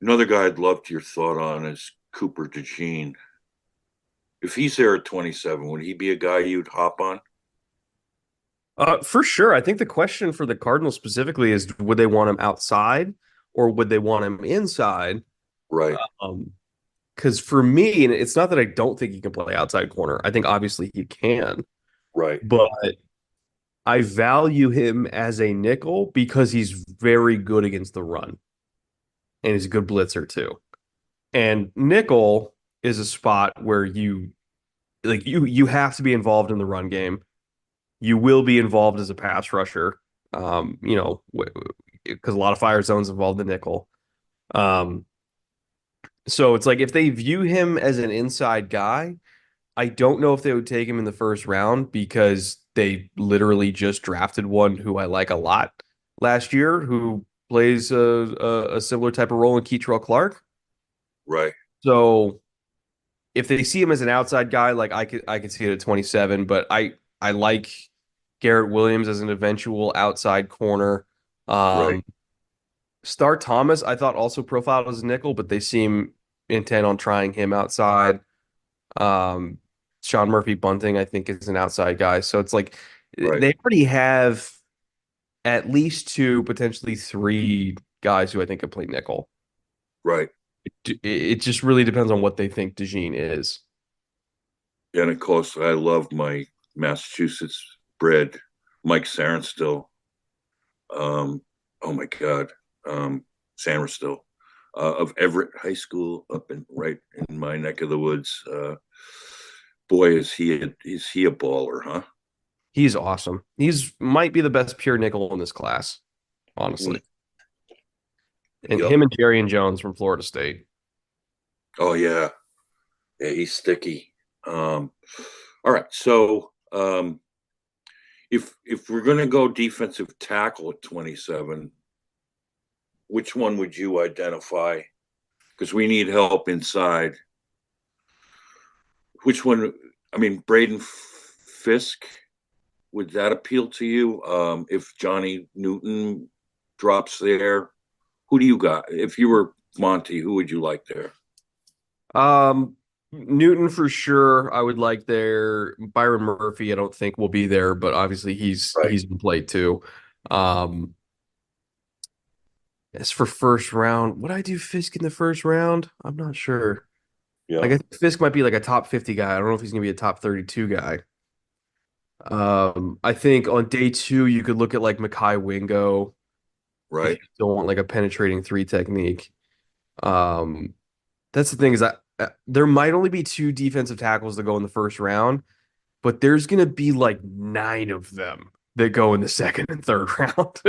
Another guy I'd love your thought on is Cooper DeJean. If he's there at 27, would he be a guy you'd hop on? For sure. I think the question for the Cardinals specifically is would they want him outside or would they want him inside? Right. Because for me, and it's not that I don't think he can play outside corner. I think obviously he can, Right. but I value him as a nickel because he's very good against the run and he's a good blitzer too. And nickel is a spot where you have to be involved in the run game. You will be involved as a pass rusher, because a lot of fire zones involve the nickel. So it's like if they view him as an inside guy, I don't know if they would take him in the first round because they literally just drafted one who I like a lot last year, who plays a similar type of role in Keitrell Clark. Right. So if they see him as an outside guy, like I could see it at 27, but I like Garrett Williams as an eventual outside corner. Right. Star Thomas, I thought also profiled as a nickel, but they seem intent on trying him outside. Sean Murphy Bunting, I think, is an outside guy. So it's like Right. they already have at least two, potentially three guys who I think can play nickel. Right. It just really depends on what they think DeJean is. And of course, I love my Massachusetts bred Mike Sarenstill. Oh my God, Sarenstill of Everett High School up in right in my neck of the woods. Boy, is he a baller, huh? He's awesome. Might be the best pure nickel in this class, honestly. And Yep. him and Jerry Jones from Florida State. Oh yeah, he's sticky. All right, so if we're going to go defensive tackle at 27, which one would you identify? Because we need help inside. Which one? I mean, Braden Fisk. Would that appeal to you? If Johnny Newton drops there, who do you got? If you were Monty, who would you like there? Newton for sure. I would like there. Byron Murphy, I don't think will be there, but obviously he's been played too. As for first round, would I do Fisk in the first round? I'm not sure. Yeah. Like I think Fisk might be like a top 50 guy. I don't know if he's gonna be a top 32 guy. I think on day 2 you could look at like Mekhi Wingo. Right. If you still want like a penetrating 3 technique. That's the thing is that there might only be 2 defensive tackles that go in the first round, but there's gonna be like 9 of them that go in the second and third round.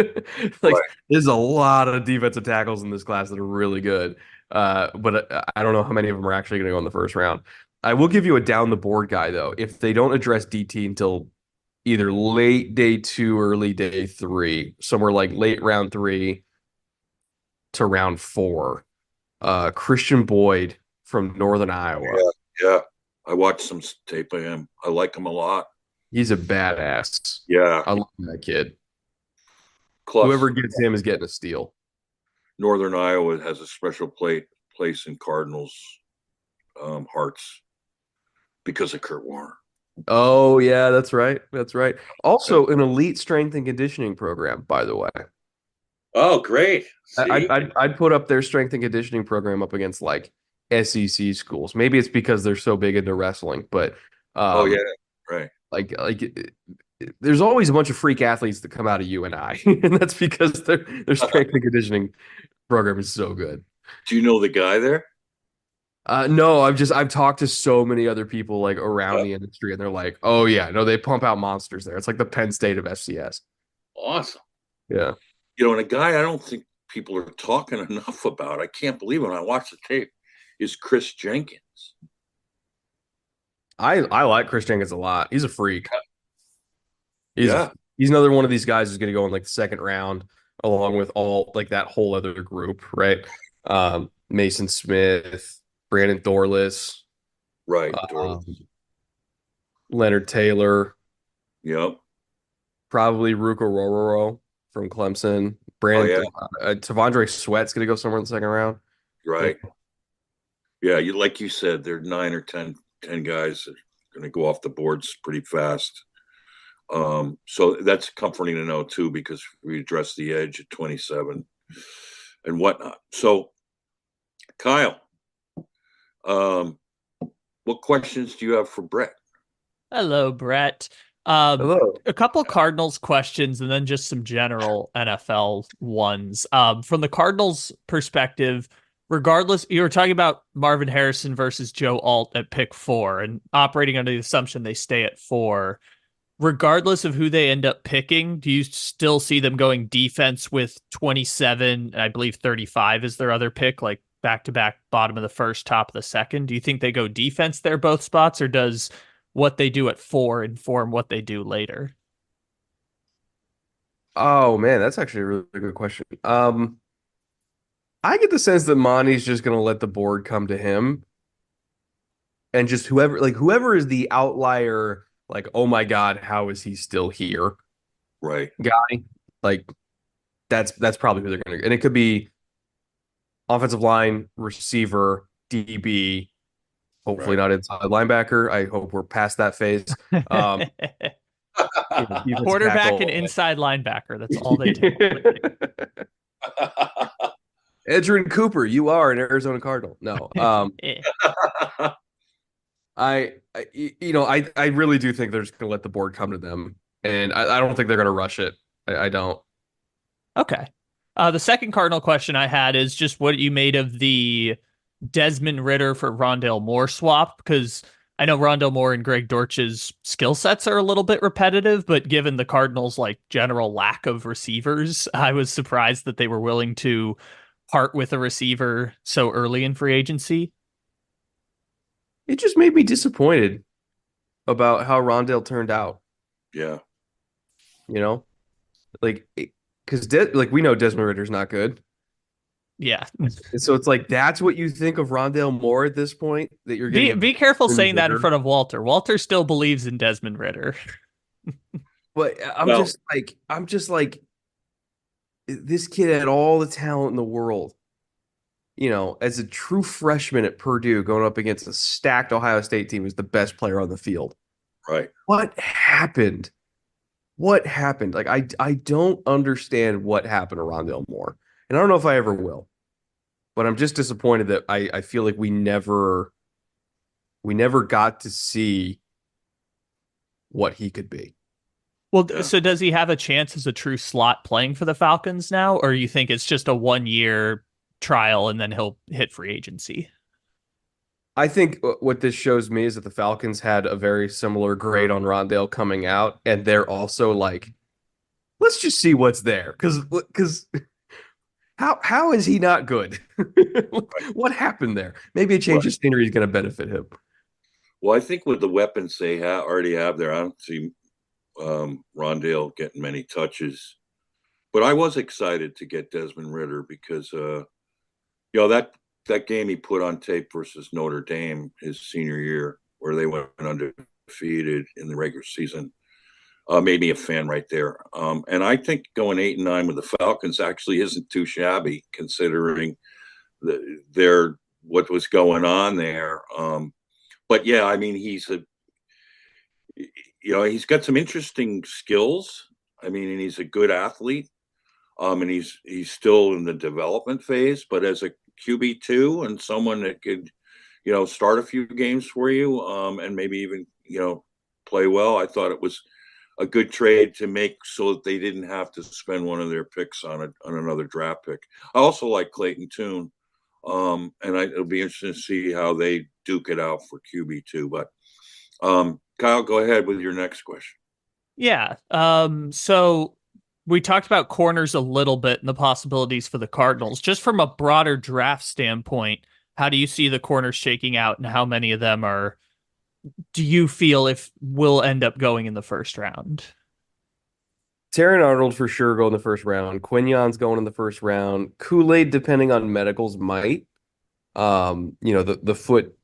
Like there's a lot of defensive tackles in this class that are really good. But I don't know how many of them are actually going to go in the first round. I will give you a down the board guy though. If they don't address DT until either late day 2, early day 3, somewhere like late round 3 to round 4, Christian Boyd from Northern Iowa. Yeah. I watched some tape of him. I like him a lot. He's a badass. Yeah. I love that kid. Plus, whoever gets him is getting a steal. Northern Iowa has a special place in Cardinals hearts because of Kurt Warner. Oh yeah, that's right. That's right. Also, an elite strength and conditioning program, by the way. Oh, great! I'd put up their strength and conditioning program up against like SEC schools. Maybe it's because they're so big into wrestling, but oh yeah, right. Like there's always a bunch of freak athletes that come out of UNI, and that's because their strength and conditioning program is so good. Do you know the guy there? No, I've talked to so many other people like around the industry, and they're like, "Oh yeah, no, they pump out monsters there. It's like the Penn State of FCS." awesome. Yeah. And a guy I don't think people are talking enough about, I can't believe it when I watch the tape, is Chris Jenkins. I like Chris Jenkins a lot. He's a freak. He's Yeah. he's another one of these guys who's going to go in like the second round, along with all like that whole other group, right? Mason Smith, Brandon Thorless, Right. Leonard Taylor, Yep. probably Ruko Rororo from Clemson. Oh, yeah. Tavondre Sweat's going to go somewhere in the second round. Right. Yeah. Like you said, there are 9 or 10 guys that are going to go off the boards pretty fast. So that's comforting to know too, because we addressed the edge at 27 and whatnot. So, Kyle, what questions do you have for Brett? Hello, Brett. Hello. A couple Cardinals questions and then just some general NFL ones. From the Cardinals perspective, regardless, you were talking about Marvin Harrison versus Joe Alt at pick 4 and operating under the assumption they stay at 4. Regardless of who they end up picking, do you still see them going defense with 27, and I believe 35 is their other pick, like back-to-back bottom of the first, top of the second? Do you think they go defense there both spots, or does what they do at 4 inform what they do later? Oh man, that's actually a really good question. I get the sense that Monty's just going to let the board come to him, and just whoever is the outlier, like, oh my God, how is he still here? Right. Guy, like that's probably who they're going to, and it could be offensive line, receiver, DB, hopefully not inside linebacker. I hope we're past that phase. Quarterback and inside linebacker. That's all they do. Edgerrin Cooper, you are an Arizona Cardinal. No. I really do think they're just going to let the board come to them, and I don't think they're going to rush it. I don't. Okay. The second Cardinal question I had is just what you made of the Desmond Ridder for Rondale Moore swap, because I know Rondale Moore and Greg Dortch's skill sets are a little bit repetitive, but given the Cardinals' like general lack of receivers, I was surprised that they were willing to part with a receiver so early in free agency. It just made me disappointed about how Rondale turned out. Yeah. Like, because we know Desmond Ridder's not good. Yeah. And so it's like, that's what you think of Rondale Moore at this point, that you're getting. Be careful saying that in front of Walter. Walter still believes in Desmond Ridder. But I'm just like, this kid had all the talent in the world. As a true freshman at Purdue, going up against a stacked Ohio State team, who's the best player on the field. Right. What happened? What happened? Like, I don't understand what happened to Rondale Moore. And I don't know if I ever will. But I'm just disappointed that I feel like we never got to see what he could be. Well, yeah. So does he have a chance as a true slot playing for the Falcons now? Or you think it's just a 1-year trial and then he'll hit free agency? I think what this shows me is that the Falcons had a very similar grade on Rondale coming out, and they're also like, let's just see what's there, because how is he not good? What happened there? Maybe a change of scenery is going to benefit him. Well, I think with the weapons they already have there, I don't see Rondale getting many touches, but I was excited to get Desmond Ridder because that game he put on tape versus Notre Dame his senior year, where they went undefeated in the regular season, made me a fan right there. And I think going 8-9 with the Falcons actually isn't too shabby, considering what was going on there. But yeah, I mean, he's got some interesting skills. I mean, and he's a good athlete. And he's still in the development phase, but as a QB2 and someone that could, start a few games for you, and maybe even, play well. I thought it was a good trade to make so that they didn't have to spend one of their picks on another draft pick. I also like Clayton Tune, and it'll be interesting to see how they duke it out for QB2. But Kyle, go ahead with your next question. Yeah. So we talked about corners a little bit and the possibilities for the Cardinals. Just from a broader draft standpoint, how do you see the corners shaking out, and how many of them do you feel if will end up going in the first round? Terran Arnold for sure go in the first round. Quinyon's going in the first round. Kool-Aid, depending on medicals, might. The foot.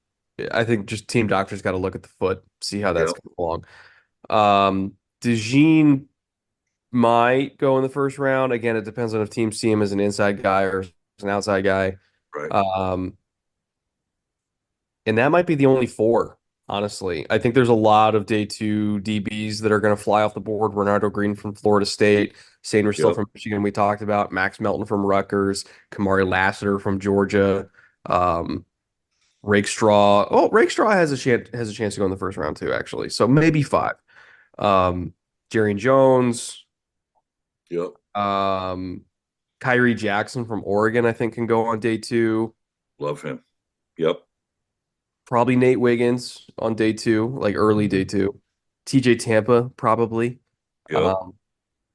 I think just team doctors got to look at the foot, see how that's Yep. coming along. DeJean might go in the first round. Again, it depends on if teams see him as an inside guy or as an outside guy. Right. And that might be the only four, honestly. I think there's a lot of day two DBs that are going to fly off the board. Renardo Green from Florida State, Sainer still Yep. from Michigan, we talked about, Max Melton from Rutgers, Kamari Lassiter from Georgia, Rakestraw. Oh, Rakestraw has a chance to go in the first round too, actually. So maybe five. Jerry Jones. Yep. Kyrie Jackson from Oregon, I think, can go on day two. Love him. Yep. Probably Nate Wiggins on day two, like early day two. TJ Tampa, probably. Yep.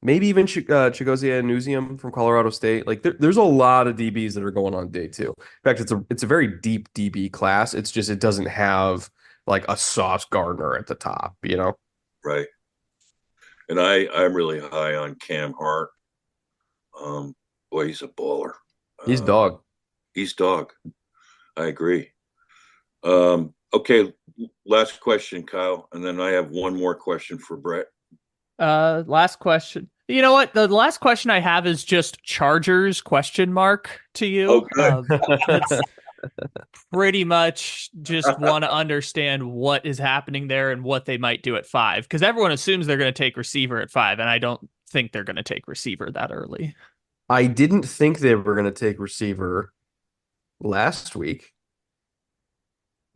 Maybe even Chigozie Anusium from Colorado State. Like there's a lot of DBs that are going on day two. In fact, it's a very deep DB class. It's just it doesn't have like a Sauce Gardner at the top, you know? Right. And I'm really high on Cam Hart. Boy, he's a baller. He's dog. He's dog. I agree. Okay, last question, Kyle, and then I have one more question for Brett. Last question. You know what? The last question I have is just Chargers ? To you. Okay. That's pretty much just want to understand what is happening there and what they might do at 5, because everyone assumes they're going to take receiver at 5, and I don't think they're going to take receiver that early. I didn't think they were going to take receiver last week.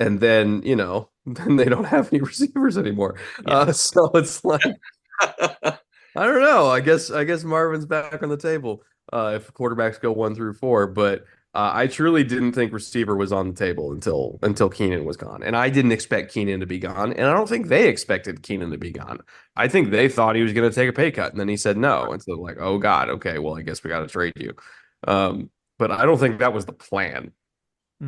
And then, then they don't have any receivers anymore. Yeah. So it's like, I don't know. I guess Marvin's back on the table if quarterbacks go 1 through 4. But I truly didn't think receiver was on the table until Keenan was gone. And I didn't expect Keenan to be gone. And I don't think they expected Keenan to be gone. I think they thought he was going to take a pay cut. And then he said no. And so like, oh, God, okay, well, I guess we got to trade you. But I don't think that was the plan,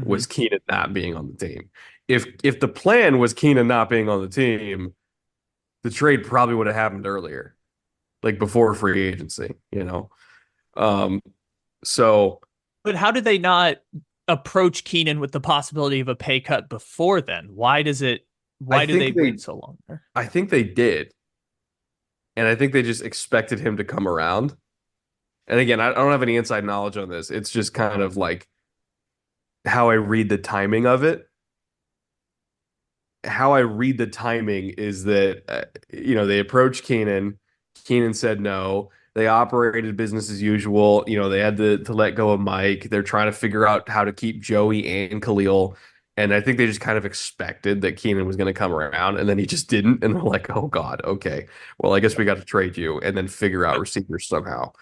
was Keenan not being on the team. If the plan was Keenan not being on the team, the trade probably would have happened earlier, like before free agency, So, but how did they not approach Keenan with the possibility of a pay cut before then? Why do they wait so long there? I think they did. And I think they just expected him to come around. And again, I don't have any inside knowledge on this. It's just kind of like how I read the timing of it. How I read the timing is that, they approached Keenan. Keenan said no. They operated business as usual. They had to let go of Mike. They're trying to figure out how to keep Joey and Khalil. And I think they just kind of expected that Keenan was going to come around, and then he just didn't. And they're like, oh, God, okay. Well, I guess we got to trade you and then figure out receivers somehow.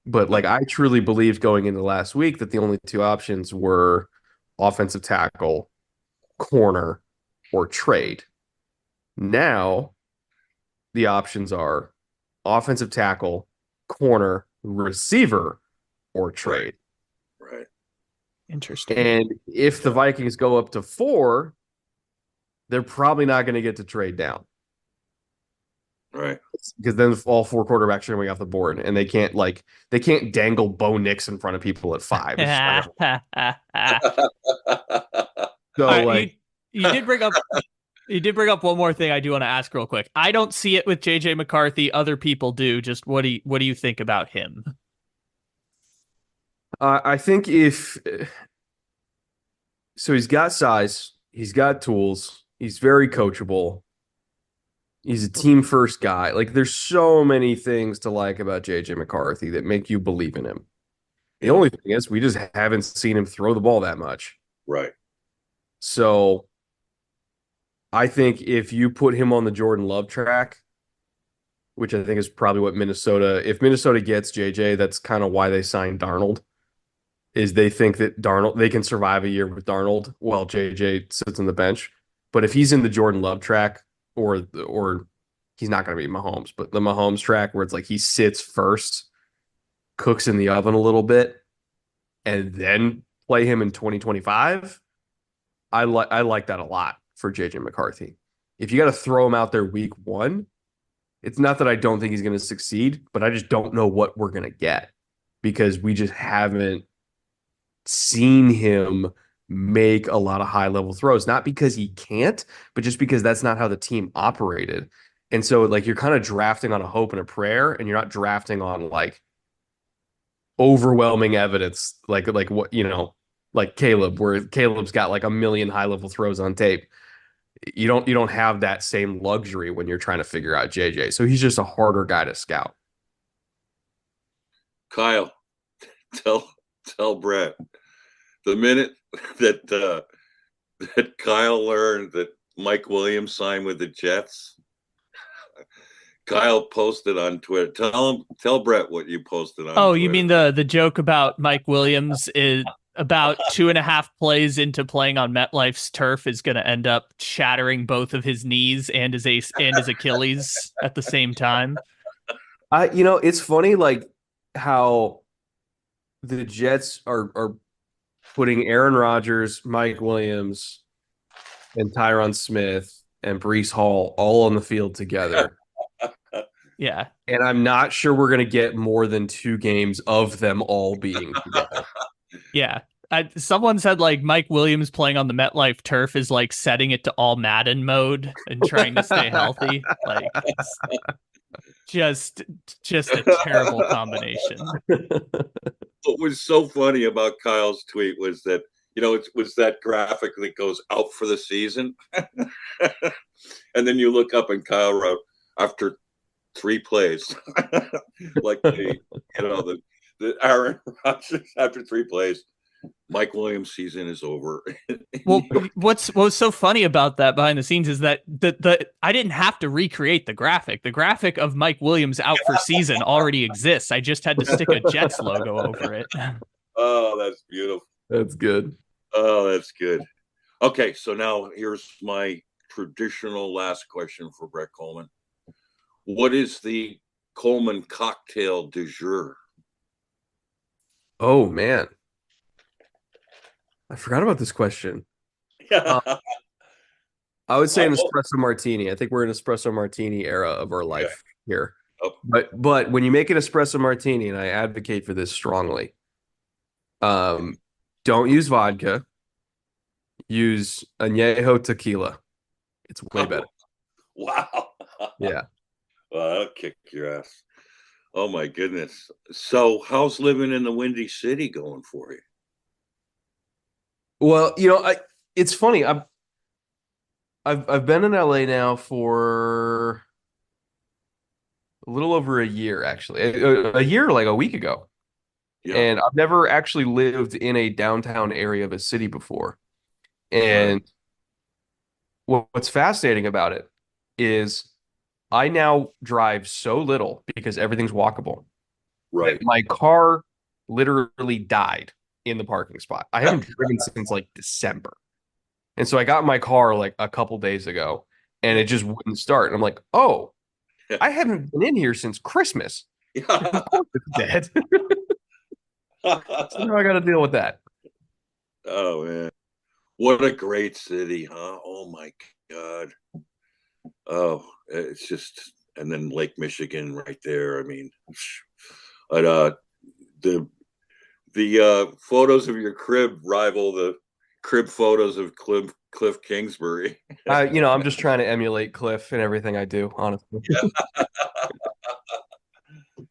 But like I truly believed going into last week that the only two options were offensive tackle, corner, or trade. Now the options are offensive tackle, corner, receiver, or trade. Right. Interesting. And if the Vikings go up to 4, they're probably not going to get to trade down. Right. Because then all 4 quarterbacks are going off the board, and they can't dangle Bo Nix in front of people at 5. So right, you did bring up one more thing I do want to ask real quick. I don't see it with JJ McCarthy. Other people do. Just what do you think about him? I think he's got size, he's got tools, he's very coachable. He's a team first guy. Like there's so many things to like about JJ McCarthy that make you believe in him. The only thing is we just haven't seen him throw the ball that much. Right. So I think if you put him on the Jordan Love track, which I think is probably what if Minnesota gets JJ, that's kind of why they signed Darnold, is they think that they can survive a year with Darnold while JJ sits on the bench. But if he's in the Jordan Love track or he's not going to be Mahomes, but the Mahomes track where it's like he sits first, cooks in the oven a little bit, and then play him in 2025. I like that a lot for JJ McCarthy. If you got to throw him out there week one, it's not that I don't think he's going to succeed, but I just don't know what we're going to get because we just haven't seen him make a lot of high level throws, not because he can't, but just because that's not how the team operated. And so like you're kind of drafting on a hope and a prayer, and you're not drafting on like overwhelming evidence, like what, like Caleb, where Caleb's got like a million high level throws on tape. You don't have that same luxury when you're trying to figure out JJ. So he's just a harder guy to scout. Kyle, tell Brett the minute that that Kyle learned that Mike Williams signed with the Jets. Kyle posted on Twitter. Tell Brett what you posted on. Oh, Twitter. You mean the joke about Mike Williams is about 2.5 plays into playing on MetLife's turf is going to end up shattering both of his knees and his Achilles at the same time. It's funny like how the Jets are putting Aaron Rodgers, Mike Williams, and Tyron Smith and Breece Hall all on the field together. Yeah. And I'm not sure we're going to get more than 2 games of them all being together. Yeah. Someone said like Mike Williams playing on the MetLife turf is like setting it to all Madden mode and trying to stay healthy. Like it's just a terrible combination. What was so funny about Kyle's tweet was that, it was that graphic that goes out for the season. And then you look up and Kyle wrote after 3 plays, like the Aaron Rodgers after 3 plays, Mike Williams' season is over. Well, what was so funny about that behind the scenes is that the I didn't have to recreate the graphic. The graphic of Mike Williams out for season already exists. I just had to stick a Jets logo over it. Oh, that's beautiful. That's good. Oh, that's good. Okay, so now here's my traditional last question for Brett Kollman. What is the Kollman cocktail du jour? Oh, man. I forgot about this question. I would say an espresso martini. I think we're in espresso martini era of our life here. Oh. But when you make an espresso martini, and I advocate for this strongly, don't use vodka. Use añejo tequila. It's way better. Wow. Yeah. Well, that'll kick your ass. Oh my goodness. So how's living in the Windy City going for you? Well, it's funny. I've been in LA now for a little over a year, actually. A year, like a week ago. Yeah. And I've never actually lived in a downtown area of a city before. And what's fascinating about it is I now drive so little because everything's walkable. Right. My car literally died in the parking spot. I haven't driven since like December. And so I got my car like a couple days ago and it just wouldn't start. And I'm like, oh, I haven't been in here since Christmas. Of course it's dead. So now I got to deal with that. Oh, man. What a great city, huh? Oh, my God. Oh, it's just, and then Lake Michigan right there. I mean, but the photos of your crib rival the crib photos of Cliff Kingsbury. I'm just trying to emulate Cliff and everything I do, honestly.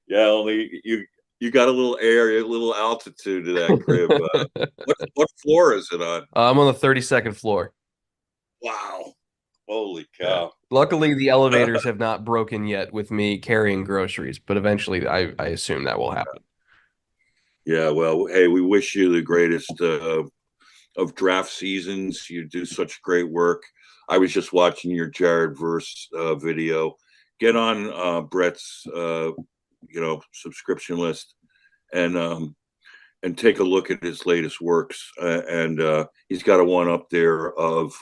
Yeah, only you got a little air, a little altitude to that crib. What floor is it on? I'm on the 32nd floor. Wow. Holy cow. Yeah. Luckily, the elevators have not broken yet with me carrying groceries, but eventually I assume that will happen. Yeah, well, hey, we wish you the greatest of draft seasons. You do such great work. I was just watching your Jared Verse video. Get on Brett's subscription list and take a look at his latest works. And he's got a one up there of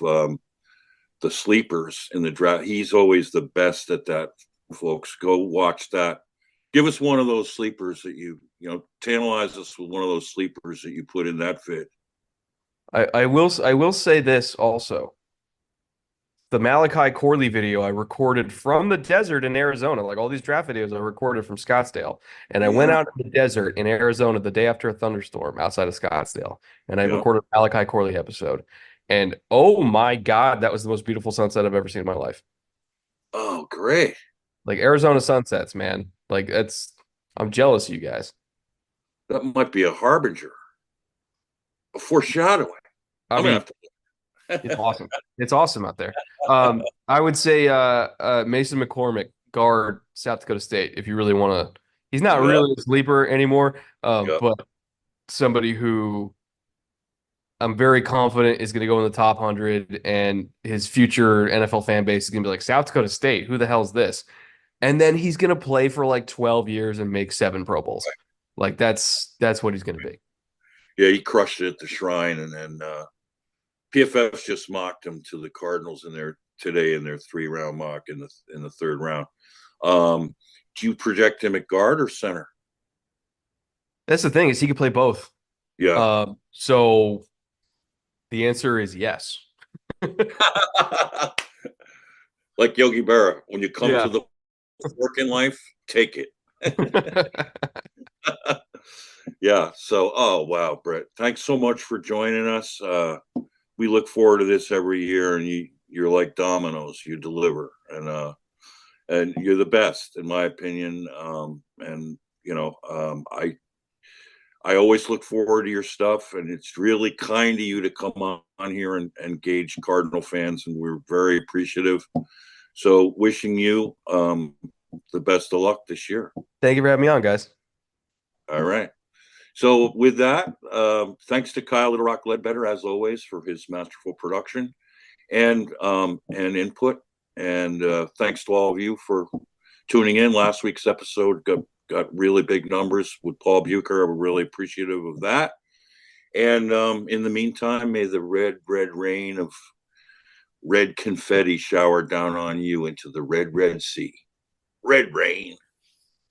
the sleepers in the draft. He's always the best at that, folks. Go watch that. Give us one of those sleepers that you tantalize us with one of those sleepers that you put in that fit. I will say this also. The Malachi Corley video I recorded from the desert in Arizona. Like all these draft videos I recorded from Scottsdale. And I went out in the desert in Arizona the day after a thunderstorm outside of Scottsdale. And I recorded a Malachi Corley episode. And oh my God, that was the most beautiful sunset I've ever seen in my life. Oh, great. Like Arizona sunsets, man. Like I'm jealous of you guys. That might be a harbinger, a foreshadowing. I'm gonna have to. It's awesome. It's awesome out there. I would say Mason McCormick, guard, South Dakota State, if you really want to. He's not really a sleeper anymore, but somebody who I'm very confident is going to go in the top 100, and his future NFL fan base is going to be like, South Dakota State, who the hell is this? And then he's going to play for like 12 years and make 7 Pro Bowls. Like that's what he's going to be. Yeah, he crushed it at the Shrine, and then PFF just mocked him to the Cardinals in their 3-round mock in the 3rd round. Do you project him at guard or center? That's the thing, is he could play both. Yeah. So the answer is yes. Like Yogi Berra, when you come to the work in life, take it. Yeah. So, oh wow, Brett, thanks so much for joining us. We look forward to this every year, and you're like dominoes. You deliver, and you're the best in my opinion. I always look forward to your stuff, and it's really kind of you to come on here and engage Cardinal fans, and we're very appreciative. So wishing you the best of luck this year. Thank you for having me on, guys. All right. So with that, thanks to Kyle Little Rock Ledbetter, as always, for his masterful production and input. And thanks to all of you for tuning in. Last week's episode got really big numbers with Paul Bucher. I'm really appreciative of that. And in the meantime, may the red rain of red confetti shower down on you into the red sea. Red rain.